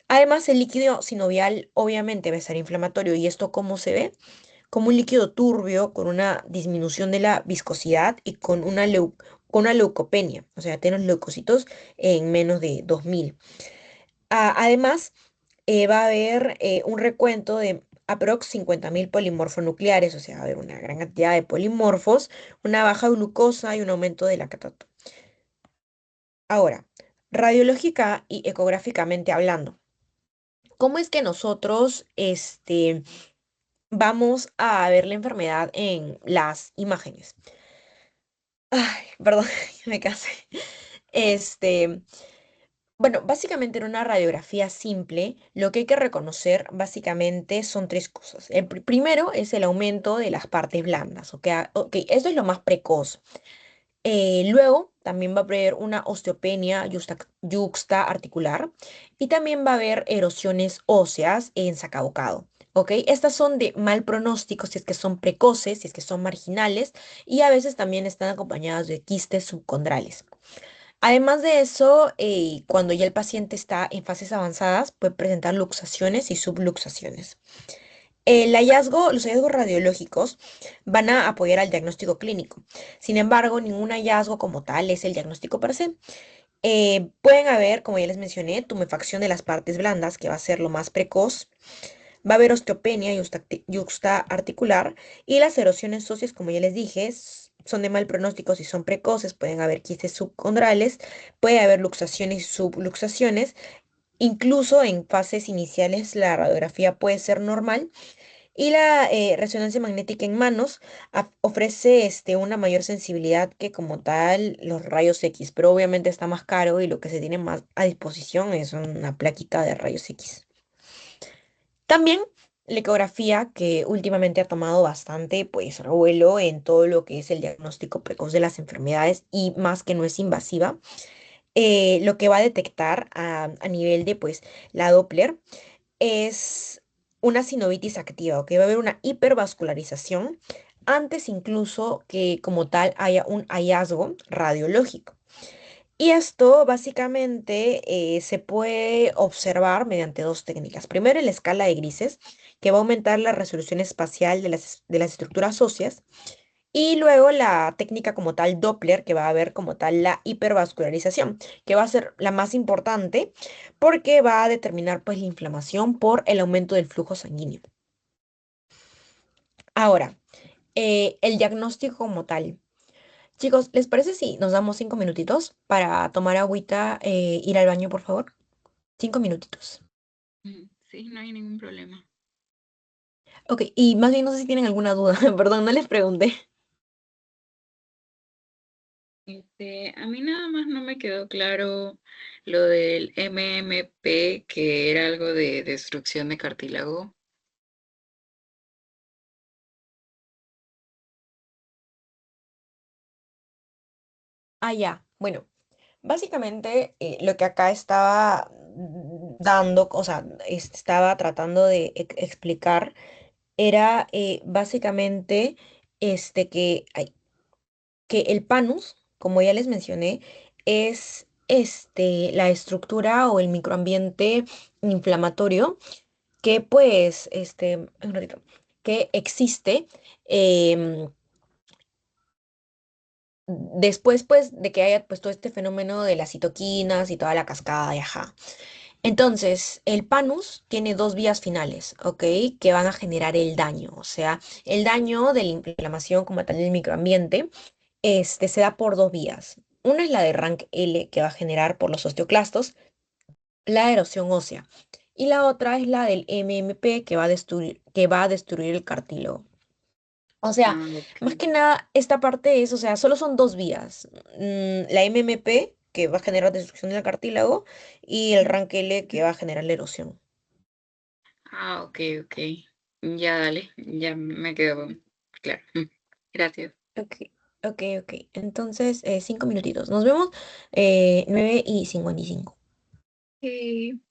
Además, el líquido sinovial obviamente va a estar inflamatorio. ¿Y esto cómo se ve? Como un líquido turbio con una disminución de la viscosidad y con una leucopenia, o sea, tiene los leucocitos en menos de 2000. Además, va a haber un recuento de aprox 50.000 polimorfonucleares, o sea, va a haber una gran cantidad de polimorfos, una baja glucosa y un aumento de la catato. Ahora, radiológica y ecográficamente hablando, ¿cómo es que nosotros vamos a ver la enfermedad en las imágenes? Ay, perdón, me casé. Este, bueno, básicamente en una radiografía simple, lo que hay que reconocer básicamente son tres cosas. El primero es el aumento de las partes blandas, ¿ok? Ok, esto es lo más precoz. Luego también va a haber una osteopenia yuxta articular y también va a haber erosiones óseas en sacabocado. ¿Ok? Estas son de mal pronóstico si es que son precoces, si es que son marginales y a veces también están acompañadas de quistes subcondrales. Además de eso, cuando ya el paciente está en fases avanzadas, puede presentar luxaciones y subluxaciones. Los hallazgos radiológicos van a apoyar al diagnóstico clínico. Sin embargo, ningún hallazgo como tal es el diagnóstico per se. Pueden haber, como ya les mencioné, tumefacción de las partes blandas, que va a ser lo más precoz. Va a haber osteopenia yuxta articular y las erosiones óseas, como ya les dije, son de mal pronóstico si son precoces. Pueden haber quistes subcondrales, puede haber luxaciones y subluxaciones. Incluso en fases iniciales la radiografía puede ser normal y la resonancia magnética en manos ofrece una mayor sensibilidad que como tal los rayos X, pero obviamente está más caro y lo que se tiene más a disposición es una plaquita de rayos X. También la ecografía, que últimamente ha tomado bastante pues revuelo en todo lo que es el diagnóstico precoz de las enfermedades y más que no es invasiva, lo que va a detectar a nivel de pues la Doppler es una sinovitis activa, ¿ok? Va a haber una hipervascularización antes incluso que como tal haya un hallazgo radiológico. Y esto básicamente se puede observar mediante dos técnicas. Primero, en la escala de grises, que va a aumentar la resolución espacial de las estructuras óseas. Y luego la técnica como tal Doppler, que va a ver como tal la hipervascularización, que va a ser la más importante porque va a determinar pues la inflamación por el aumento del flujo sanguíneo. Ahora, el diagnóstico como tal. Chicos, ¿les parece si nos damos 5 minutitos para tomar agüita, ir al baño, por favor? 5 minutitos. Sí, no hay ningún problema. Ok, y más bien no sé si tienen alguna duda, perdón, no les pregunté. A mí nada más no me quedó claro lo del MMP, que era algo de destrucción de cartílago. Ah, ya. Bueno, básicamente lo que acá estaba dando, o sea, estaba tratando de explicar era básicamente que el panus, como ya les mencioné, es la estructura o el microambiente inflamatorio que pues, un ratito, que existe em, después pues de que haya pues todo este fenómeno de las citoquinas y toda la cascada y ajá. Entonces, el panus tiene dos vías finales, ¿ok? Que van a generar el daño, o sea, el daño de la inflamación como tal del microambiente, se da por dos vías. Una es la de rank L que va a generar por los osteoclastos la erosión ósea y la otra es la del MMP que va a destruir el cartílago. O sea, Ah, ok. más que nada, esta parte es, o sea, solo son dos vías. La MMP, que va a generar destrucción del cartílago, y el rank L, que va a generar la erosión. Ah, ok, ok. Ya dale, ya me quedo claro. Gracias. Ok, ok, ok. Entonces, 5 minutitos. Nos vemos 9:55. Sí.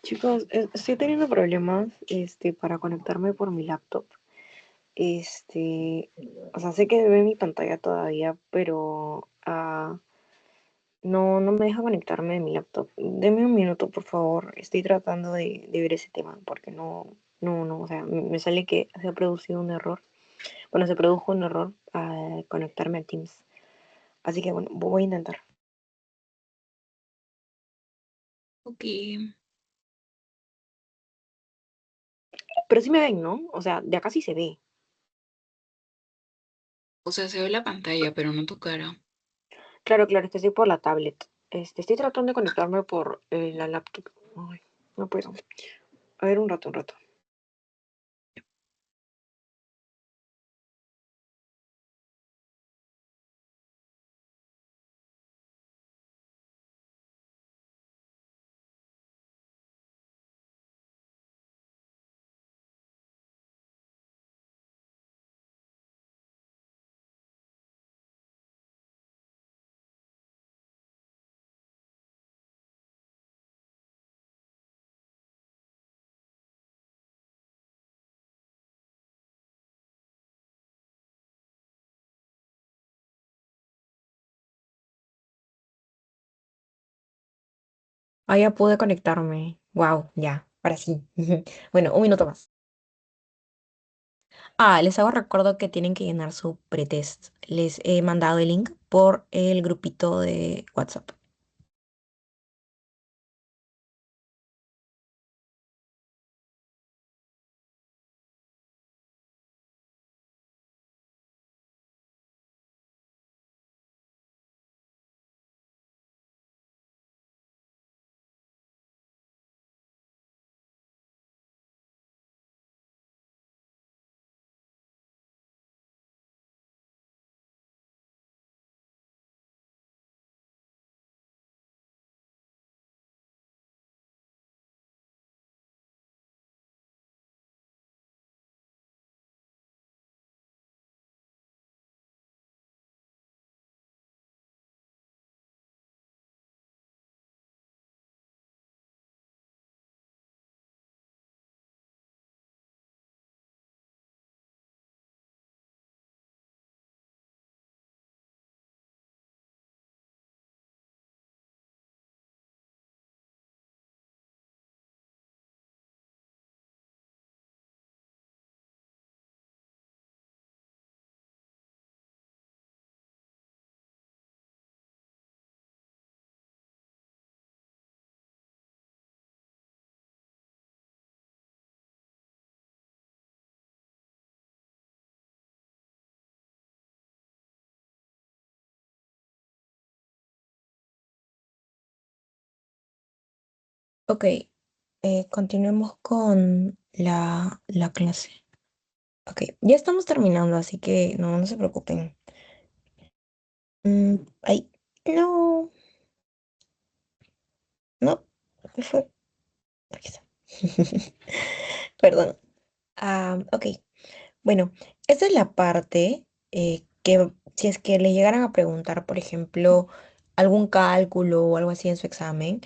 Chicos, estoy teniendo problemas, para conectarme por mi laptop. Este, o sea, sé que ve mi pantalla todavía, pero no me deja conectarme de mi laptop. Deme un minuto, por favor. Estoy tratando de ver ese tema, porque no, o sea, me sale que se ha producido un error. Bueno, se produjo un error al conectarme a Teams. Así que bueno, voy a intentar. Ok. Pero sí me ven, ¿no? O sea, de acá sí se ve. O sea, se ve la pantalla, pero no tu cara. Claro, claro, es que estoy por la tablet. Estoy tratando de conectarme por la laptop. Ay, no puedo. A ver, un rato. Ah, ya pude conectarme. Wow, ya, ahora sí. Bueno, un minuto más. Ah, les hago recuerdo que tienen que llenar su pretest. Les he mandado el link por el grupito de WhatsApp. Ok, continuemos con la clase. Ok, ya estamos terminando, así que no se preocupen. Ay, no, no, ¿qué fue? Aquí está. Perdón. Ok, bueno, esta es la parte que si es que le llegaran a preguntar, por ejemplo, algún cálculo o algo así en su examen,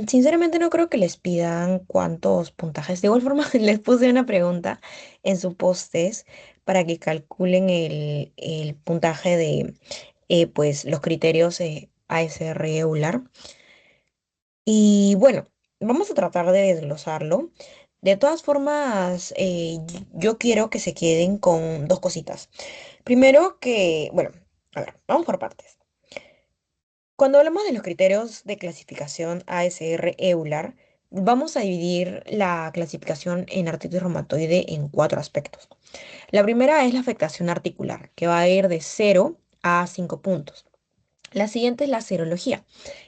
sinceramente no creo que les pidan cuántos puntajes. De igual forma, les puse una pregunta en su postes para que calculen el puntaje de pues, los criterios ASR EULAR. Y bueno, vamos a tratar de desglosarlo. De todas formas, yo quiero que se queden con dos cositas. Primero que, bueno, a ver, vamos por partes. Cuando hablamos de los criterios de clasificación ASR EULAR, vamos a dividir la clasificación en artritis reumatoide en cuatro aspectos. La primera es la afectación articular, que va a ir de 0 a 5 puntos. La siguiente es la serología,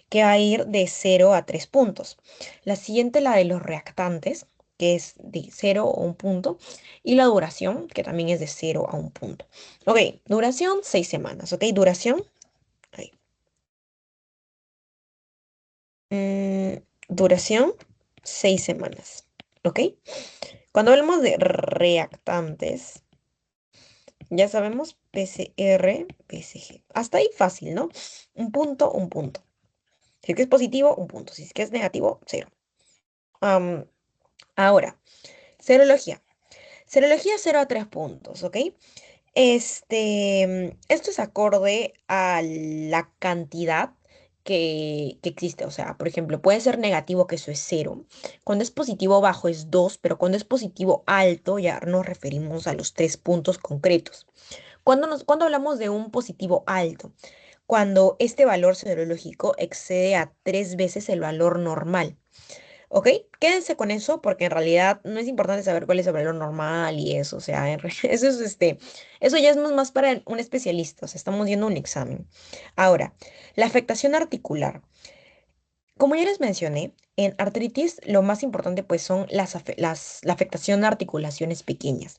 que va a ir de 0 a 3 puntos. La siguiente, la de los reactantes, que es de 0 a 1 punto. Y la duración, que también es de 0 a 1 punto. Ok, duración 6 semanas. Ok, duración. Ahí. Duración 6 semanas. Ok. Cuando hablamos de reactantes, ya sabemos PCR, PSG. Hasta ahí fácil, ¿no? Un punto, un punto. Si es que es positivo, un punto. Si es que es negativo, cero. Am, Ahora, serología. Serología 0 a 3 puntos, ¿ok? Esto es acorde a la cantidad que existe. O sea, por ejemplo, puede ser negativo, que eso es 0. Cuando es positivo bajo es 2, pero cuando es positivo alto ya nos referimos a los 3 puntos concretos. Cuando hablamos de un positivo alto, cuando este valor serológico excede a 3 veces el valor normal. ¿Ok? Quédense con eso porque en realidad no es importante saber cuál es el valor normal y eso, o sea, eso es eso ya es más para un especialista, o sea, estamos viendo un examen. Ahora, la afectación articular. Como ya les mencioné, en artritis lo más importante pues son la afectación a articulaciones pequeñas.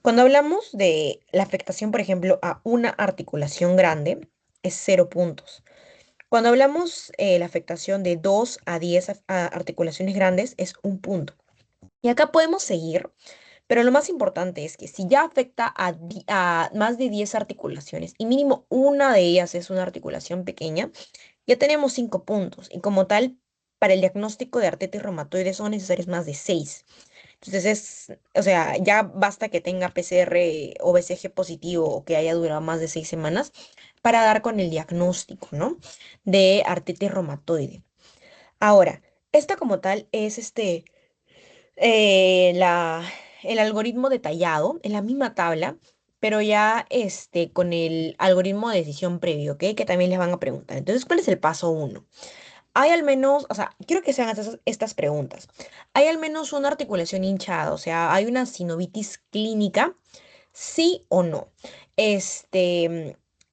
Cuando hablamos de la afectación, por ejemplo, a una articulación grande, es 0 puntos. Cuando hablamos la afectación de 2 a 10 articulaciones grandes es 1 punto. Y acá podemos seguir, pero lo más importante es que si ya afecta a más de 10 articulaciones y mínimo una de ellas es una articulación pequeña, ya tenemos 5 puntos. Y como tal, para el diagnóstico de artritis reumatoide son necesarios más de 6. Entonces o sea, ya basta que tenga PCR o BCG positivo o que haya durado más de 6 semanas para dar con el diagnóstico, ¿no? De artritis reumatoide. Ahora, esta como tal es eh, la, el algoritmo detallado en la misma tabla, pero ya con el algoritmo de decisión previo, ¿ok? Que también les van a preguntar. Entonces, ¿cuál es el paso uno? Hay al menos, o sea, quiero que sean estas preguntas. ¿Hay al menos una articulación hinchada? O sea, ¿hay una sinovitis clínica? ¿Sí o no?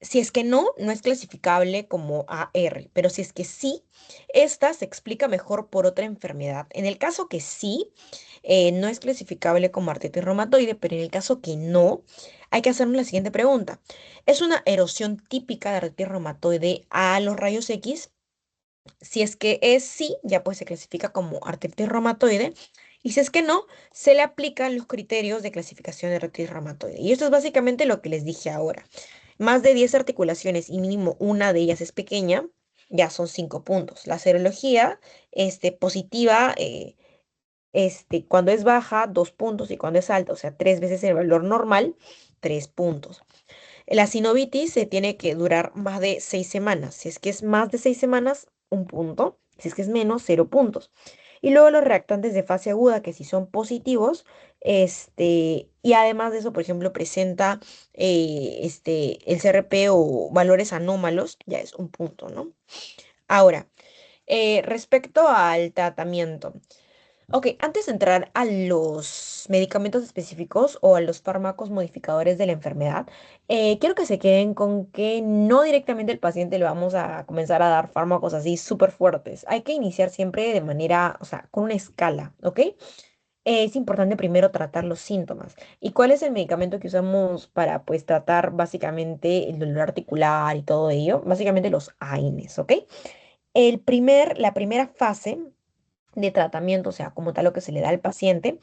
Si es que no, no es clasificable como AR, pero si es que sí, esta se explica mejor por otra enfermedad. En el caso que sí, no es clasificable como artritis reumatoide, pero en el caso que no, hay que hacernos la siguiente pregunta. ¿Es una erosión típica de artritis reumatoide a los rayos X? Si es que es sí, ya pues se clasifica como artritis reumatoide. Y si es que no, se le aplican los criterios de clasificación de artritis reumatoide. Y esto es básicamente lo que les dije ahora. Más de 10 articulaciones y mínimo una de ellas es pequeña, ya son 5 puntos. La serología positiva, cuando es baja, 2 puntos, y cuando es alta, o sea, 3 veces el valor normal, 3 puntos. La sinovitis se tiene que durar más de 6 semanas. Si es que es más de 6 semanas, 1 punto. Si es que es menos, 0 puntos. Y luego los reactantes de fase aguda, que si son positivos, y además de eso, por ejemplo, presenta el CRP o valores anómalos, ya es 1 punto, ¿no? Ahora, respecto al tratamiento. Ok, antes de entrar a los medicamentos específicos o a los fármacos modificadores de la enfermedad, quiero que se queden con que no directamente al paciente le vamos a comenzar a dar fármacos así súper fuertes. Hay que iniciar siempre de manera, o sea, con una escala, ¿ok? Es importante primero tratar los síntomas. ¿Y cuál es el medicamento que usamos para, pues, tratar básicamente el dolor articular y todo ello? Básicamente los AINES, ¿ok? La primera fase de tratamiento, o sea, como tal lo que se le da al paciente,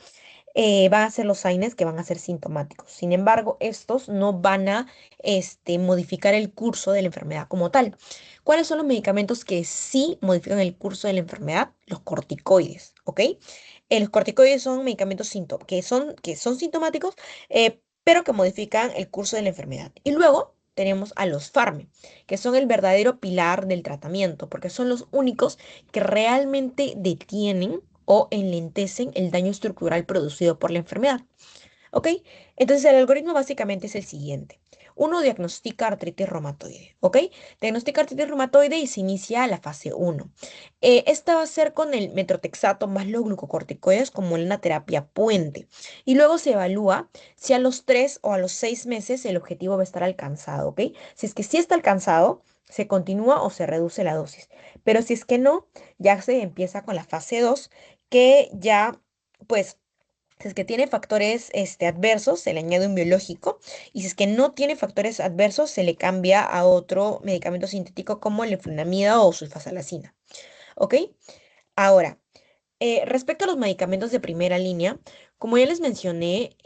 van a ser los AINES que van a ser sintomáticos. Sin embargo, estos no van a modificar el curso de la enfermedad como tal. ¿Cuáles son los medicamentos que sí modifican el curso de la enfermedad? Los corticoides, ¿ok? Los corticoides son medicamentos que son sintomáticos, pero que modifican el curso de la enfermedad. Y luego tenemos a los fármacos, que son el verdadero pilar del tratamiento, porque son los únicos que realmente detienen o enlentecen el daño estructural producido por la enfermedad. ¿Ok? Entonces el algoritmo básicamente es el siguiente. Uno diagnostica artritis reumatoide, ¿ok? Diagnostica artritis reumatoide y se inicia la fase uno. Esta va a ser con el metrotexato más los glucocorticoides como una terapia puente. Y luego se evalúa si a los 3 o a los 6 meses el objetivo va a estar alcanzado, ¿ok? Si es que sí está alcanzado, se continúa o se reduce la dosis. Pero si es que no, ya se empieza con la fase 2, que ya, pues, si es que tiene factores adversos, se le añade un biológico. Y si es que no tiene factores adversos, se le cambia a otro medicamento sintético como leflunomida o sulfasalacina. ¿Ok? Ahora, respecto a los medicamentos de primera línea, como ya les mencioné,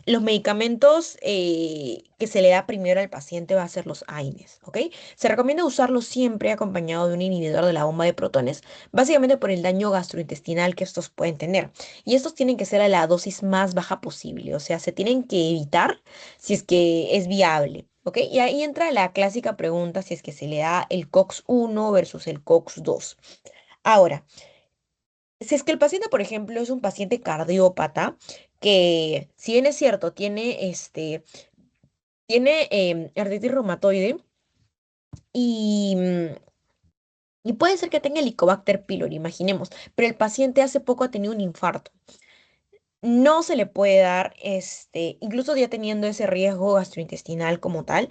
los medicamentos que se le da primero al paciente va a ser los AINES, ¿ok? Se recomienda usarlos siempre acompañado de un inhibidor de la bomba de protones, básicamente por el daño gastrointestinal que estos pueden tener. Y estos tienen que ser a la dosis más baja posible, o sea, se tienen que evitar si es que es viable. ¿Ok? Y ahí entra la clásica pregunta si es que se le da el COX-1 versus el COX-2. Ahora, si es que el paciente, por ejemplo, es un paciente cardiópata, que si bien es cierto, tiene artritis reumatoide y, y puede ser que tenga Helicobacter pylori, imaginemos, pero el paciente hace poco ha tenido un infarto. No se le puede dar, incluso ya teniendo ese riesgo gastrointestinal como tal,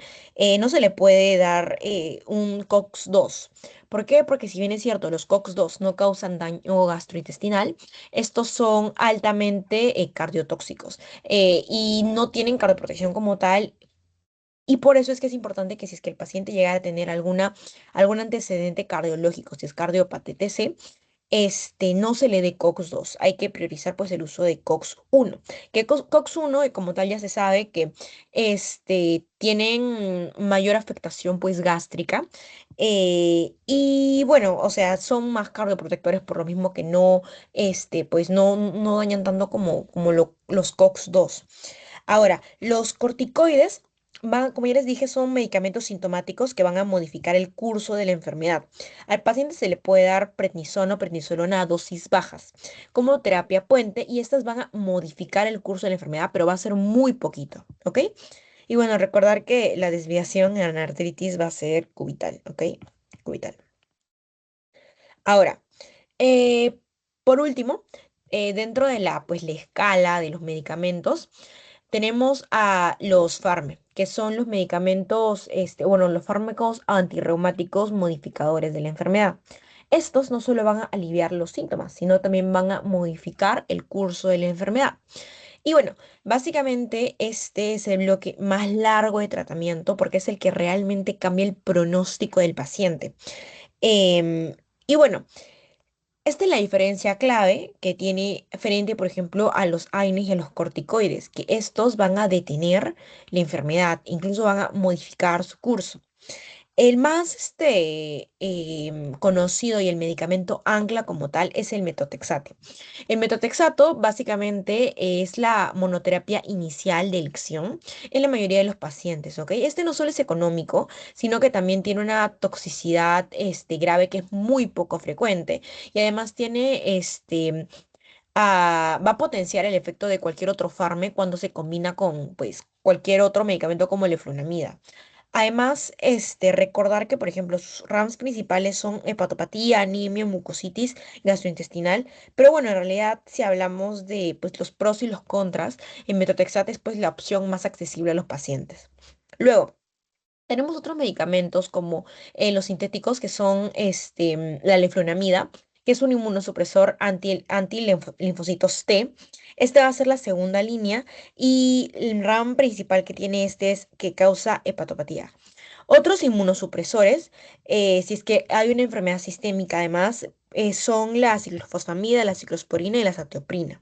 no se le puede dar un COX-2. ¿Por qué? Porque si bien es cierto, los COX-2 no causan daño gastrointestinal, estos son altamente cardiotóxicos, y no tienen cardioprotección como tal. Y por eso es que es importante que si es que el paciente llega a tener algún antecedente cardiológico, si es cardiopatía, etc., no se le dé COX-2. Hay que priorizar pues el uso de COX-1. Que COX-1, como tal, ya se sabe que tienen mayor afectación pues gástrica. Y bueno, o sea, son más cardioprotectores por lo mismo que no, pues no dañan tanto como los COX-2. Ahora, los corticoides. como ya les dije, son medicamentos sintomáticos que van a modificar el curso de la enfermedad. Al paciente se le puede dar prednisona o prednisolona a dosis bajas como terapia puente y estas van a modificar el curso de la enfermedad, pero va a ser muy poquito, ¿ok? Y bueno, recordar que la desviación en la artritis va a ser cubital, ¿ok? Cubital. Ahora, eh, por último, dentro de pues, la escala de los medicamentos, tenemos a los que son los medicamentos, bueno, los fármacos antirreumáticos modificadores de la enfermedad. Estos no solo van a aliviar los síntomas, sino también van a modificar el curso de la enfermedad. Y bueno, básicamente este es el bloque más largo de tratamiento porque es el que realmente cambia el pronóstico del paciente. Em, y bueno, esta es la diferencia clave que tiene frente, por ejemplo, a los AINES y a los corticoides, que estos van a detener la enfermedad, incluso van a modificar su curso. El más conocido y el medicamento ancla como tal es el metotrexate. El metotrexato básicamente es la monoterapia inicial de elección en la mayoría de los pacientes, ¿ok? Este no solo es económico, sino que también tiene una toxicidad grave que es muy poco frecuente y además tiene va a potenciar el efecto de cualquier otro fármaco cuando se combina con pues cualquier otro medicamento como el eflunamida. Además, recordar que, por ejemplo, sus RAMs principales son hepatopatía, anemia, mucositis gastrointestinal. Pero bueno, en realidad, si hablamos de pues, los pros y los contras, el metotrexate es pues, la opción más accesible a los pacientes. Luego, tenemos otros medicamentos como los sintéticos que son la leflunomida, que es un inmunosupresor anti-linfocitos T. Este va a ser la segunda línea y el RAM principal que tiene este es que causa hepatopatía. Otros inmunosupresores, si es que hay una enfermedad sistémica además, son la ciclofosfamida, la ciclosporina y la satioprina.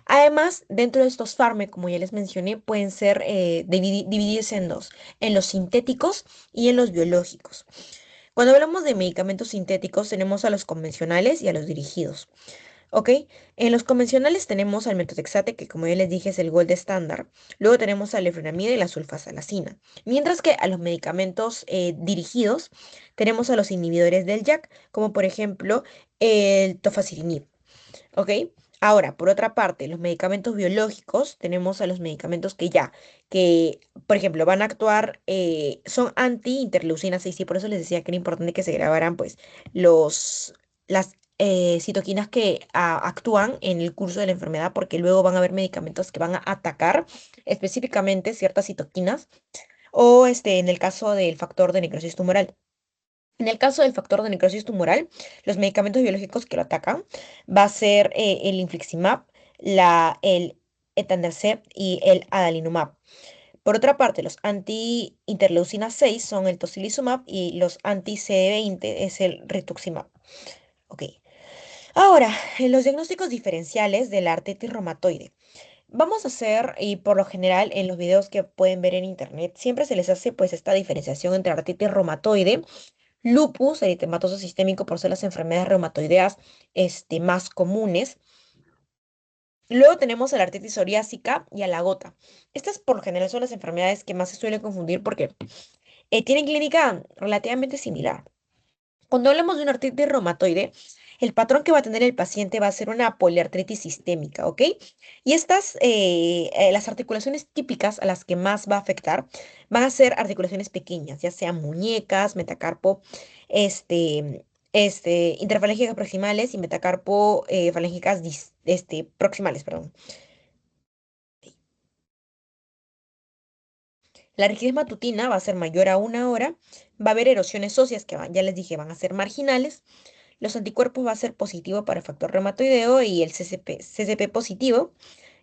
Además, dentro de estos fármacos, como ya les mencioné, pueden ser dividirse en dos, en los sintéticos y en los biológicos. Cuando hablamos de medicamentos sintéticos, tenemos a los convencionales y a los dirigidos. ¿Ok? En los convencionales tenemos al metotrexate, que como ya les dije es el gold estándar. Luego tenemos a la leflunomida y la sulfasalazina. Mientras que a los medicamentos dirigidos tenemos a los inhibidores del JAK, como por ejemplo el tofacitinib. ¿Ok? Ahora, por otra parte, los medicamentos biológicos, tenemos a los medicamentos que, por ejemplo, van a actuar, son anti-interleucina 6 y por eso les decía que era importante que se grabaran, pues, las citoquinas que actúan en el curso de la enfermedad, porque luego van a haber medicamentos que van a atacar específicamente ciertas citoquinas, o en el caso del factor de necrosis tumoral. En el caso del factor de necrosis tumoral, los medicamentos biológicos que lo atacan va a ser el infliximab, el etanercept y el adalimumab. Por otra parte, los anti-interleucina 6 son el tocilizumab y los anti-CD20 es el rituximab. Ok. Ahora, en los diagnósticos diferenciales de la artritis reumatoide. Vamos a hacer, y por lo general en los videos que pueden ver en internet, siempre se les hace pues esta diferenciación entre artritis reumatoide, lupus, eritematoso sistémico por ser las enfermedades reumatoideas más comunes. Luego tenemos a la artritis psoriásica y a la gota. Estas por lo general son las enfermedades que más se suelen confundir porque tienen clínica relativamente similar. Cuando hablamos de una artritis reumatoide, el patrón que va a tener el paciente va a ser una poliartritis sistémica, ¿ok? Y las articulaciones típicas a las que más va a afectar van a ser articulaciones pequeñas, ya sean muñecas, metacarpo, interfalangicas proximales y metacarpo falángicas proximales, perdón. La rigidez matutina va a ser mayor a 1 hora, va a haber erosiones óseas ya les dije, van a ser marginales. Los anticuerpos va a ser positivo para el factor reumatoideo y el CCP positivo.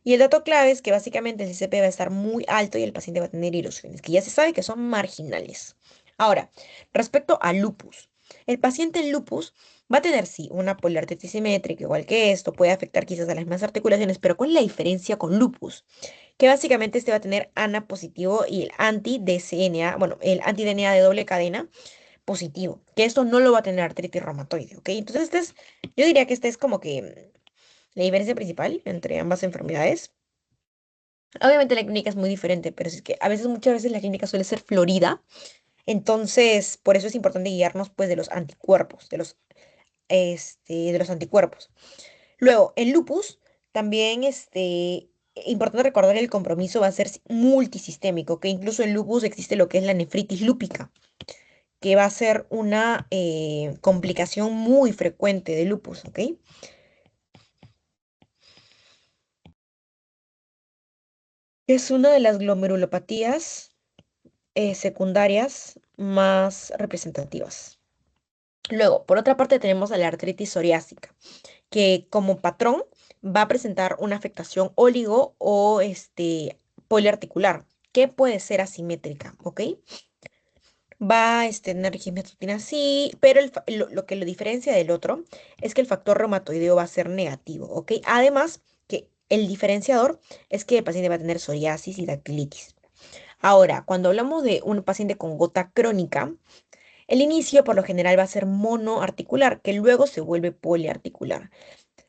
Y el dato clave es que básicamente el CCP va a estar muy alto y el paciente va a tener erosiones, que ya se sabe que son marginales. Ahora, respecto al lupus. El paciente en lupus va a tener, sí, una poliartritis simétrica, igual que esto, puede afectar quizás a las mismas articulaciones, pero ¿cuál es la diferencia con lupus? Que básicamente este va a tener ANA positivo y el anti-DCNA, bueno, el anti-DNA de doble cadena positivo, que esto no lo va a tener artritis reumatoide, ¿ok? Entonces, yo diría que esta es como que la diferencia principal entre ambas enfermedades. Obviamente la clínica es muy diferente, pero es que a veces, muchas veces la clínica suele ser florida, entonces por eso es importante guiarnos pues de los anticuerpos, de los anticuerpos. Luego, en lupus, también importante recordar el compromiso va a ser multisistémico, que incluso en lupus existe lo que es la nefritis lúpica, que va a ser una complicación muy frecuente de lupus, ¿ok? Es una de las glomerulopatías secundarias más representativas. Luego, por otra parte, tenemos a la artritis psoriásica, que como patrón va a presentar una afectación óligo o poliarticular, que puede ser asimétrica, ¿ok? Va a tener registro sí, pero lo que lo diferencia del otro es que el factor reumatoideo va a ser negativo, ¿ok? Además, que el diferenciador es que el paciente va a tener psoriasis y dactilitis. Ahora, cuando hablamos de un paciente con gota crónica, el inicio por lo general va a ser monoarticular, que luego se vuelve poliarticular.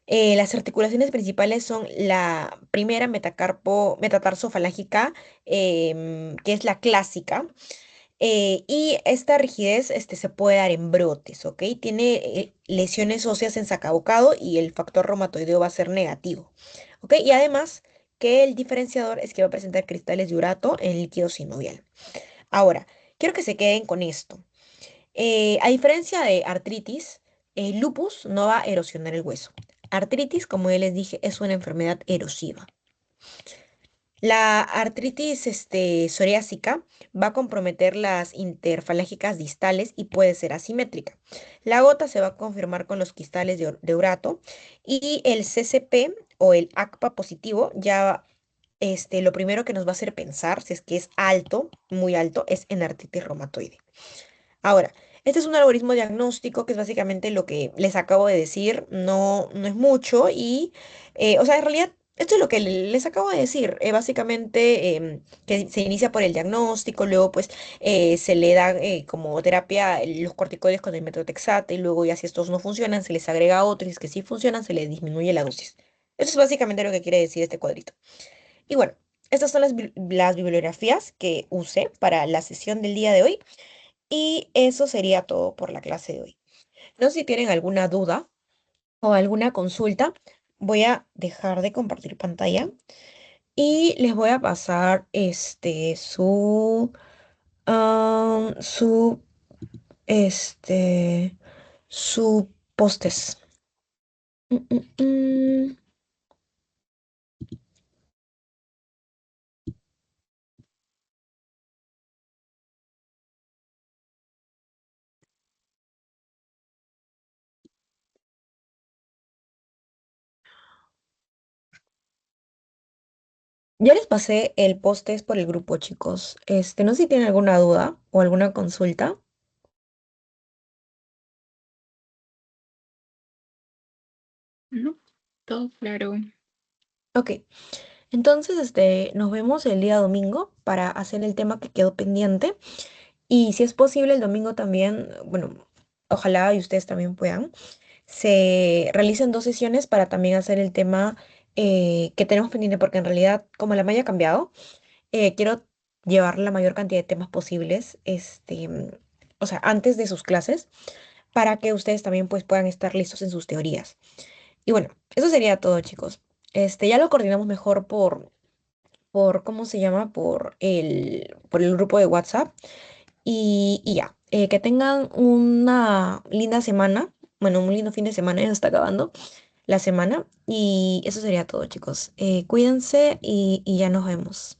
Las articulaciones principales son la primera metatarsofalágica, que es la clásica, y esta rigidez se puede dar en brotes, ¿ok? Tiene lesiones óseas en sacabocado y el factor reumatoideo va a ser negativo, ¿ok? Y además que el diferenciador es que va a presentar cristales de urato en el líquido sinovial. Ahora, quiero que se queden con esto. A diferencia de artritis, el lupus no va a erosionar el hueso. Artritis, como ya les dije, es una enfermedad erosiva. La artritis psoriásica va a comprometer las interfalángicas distales y puede ser asimétrica. La gota se va a confirmar con los cristales de urato y el CCP o el ACPA positivo ya lo primero que nos va a hacer pensar, si es que es alto, muy alto, es en artritis reumatoide. Ahora, este es un algoritmo diagnóstico que es básicamente lo que les acabo de decir, no es mucho y, o sea, en realidad, esto es lo que les acabo de decir, básicamente que se inicia por el diagnóstico, luego pues se le da como terapia los corticoides con el metotrexate y luego ya si estos no funcionan, se les agrega otro y si es que sí funcionan, se les disminuye la dosis. Eso es básicamente lo que quiere decir este cuadrito. Y bueno, estas son las bibliografías que usé para la sesión del día de hoy. Y eso sería todo por la clase de hoy. No sé si tienen alguna duda o alguna consulta. Voy a dejar de compartir pantalla y les voy a pasar su este su postes. Mm, mm, mm. Ya les pasé el postes por el grupo, chicos. No sé si tienen alguna duda o alguna consulta. No, todo claro. Ok, entonces nos vemos el día domingo para hacer el tema que quedó pendiente. Y si es posible, el domingo también, bueno, ojalá y ustedes también puedan, se realicen dos sesiones para también hacer el tema que tenemos pendiente, porque en realidad, como la malla ha cambiado, quiero llevar la mayor cantidad de temas posibles, o sea, antes de sus clases, para que ustedes también pues puedan estar listos en sus teorías. Y bueno, eso sería todo, chicos. Ya lo coordinamos mejor ¿cómo se llama? Por el grupo de WhatsApp. Y ya, que tengan una linda semana, bueno, un lindo fin de semana, ya se está acabando la semana. Y eso sería todo, chicos. Cuídense y ya nos vemos.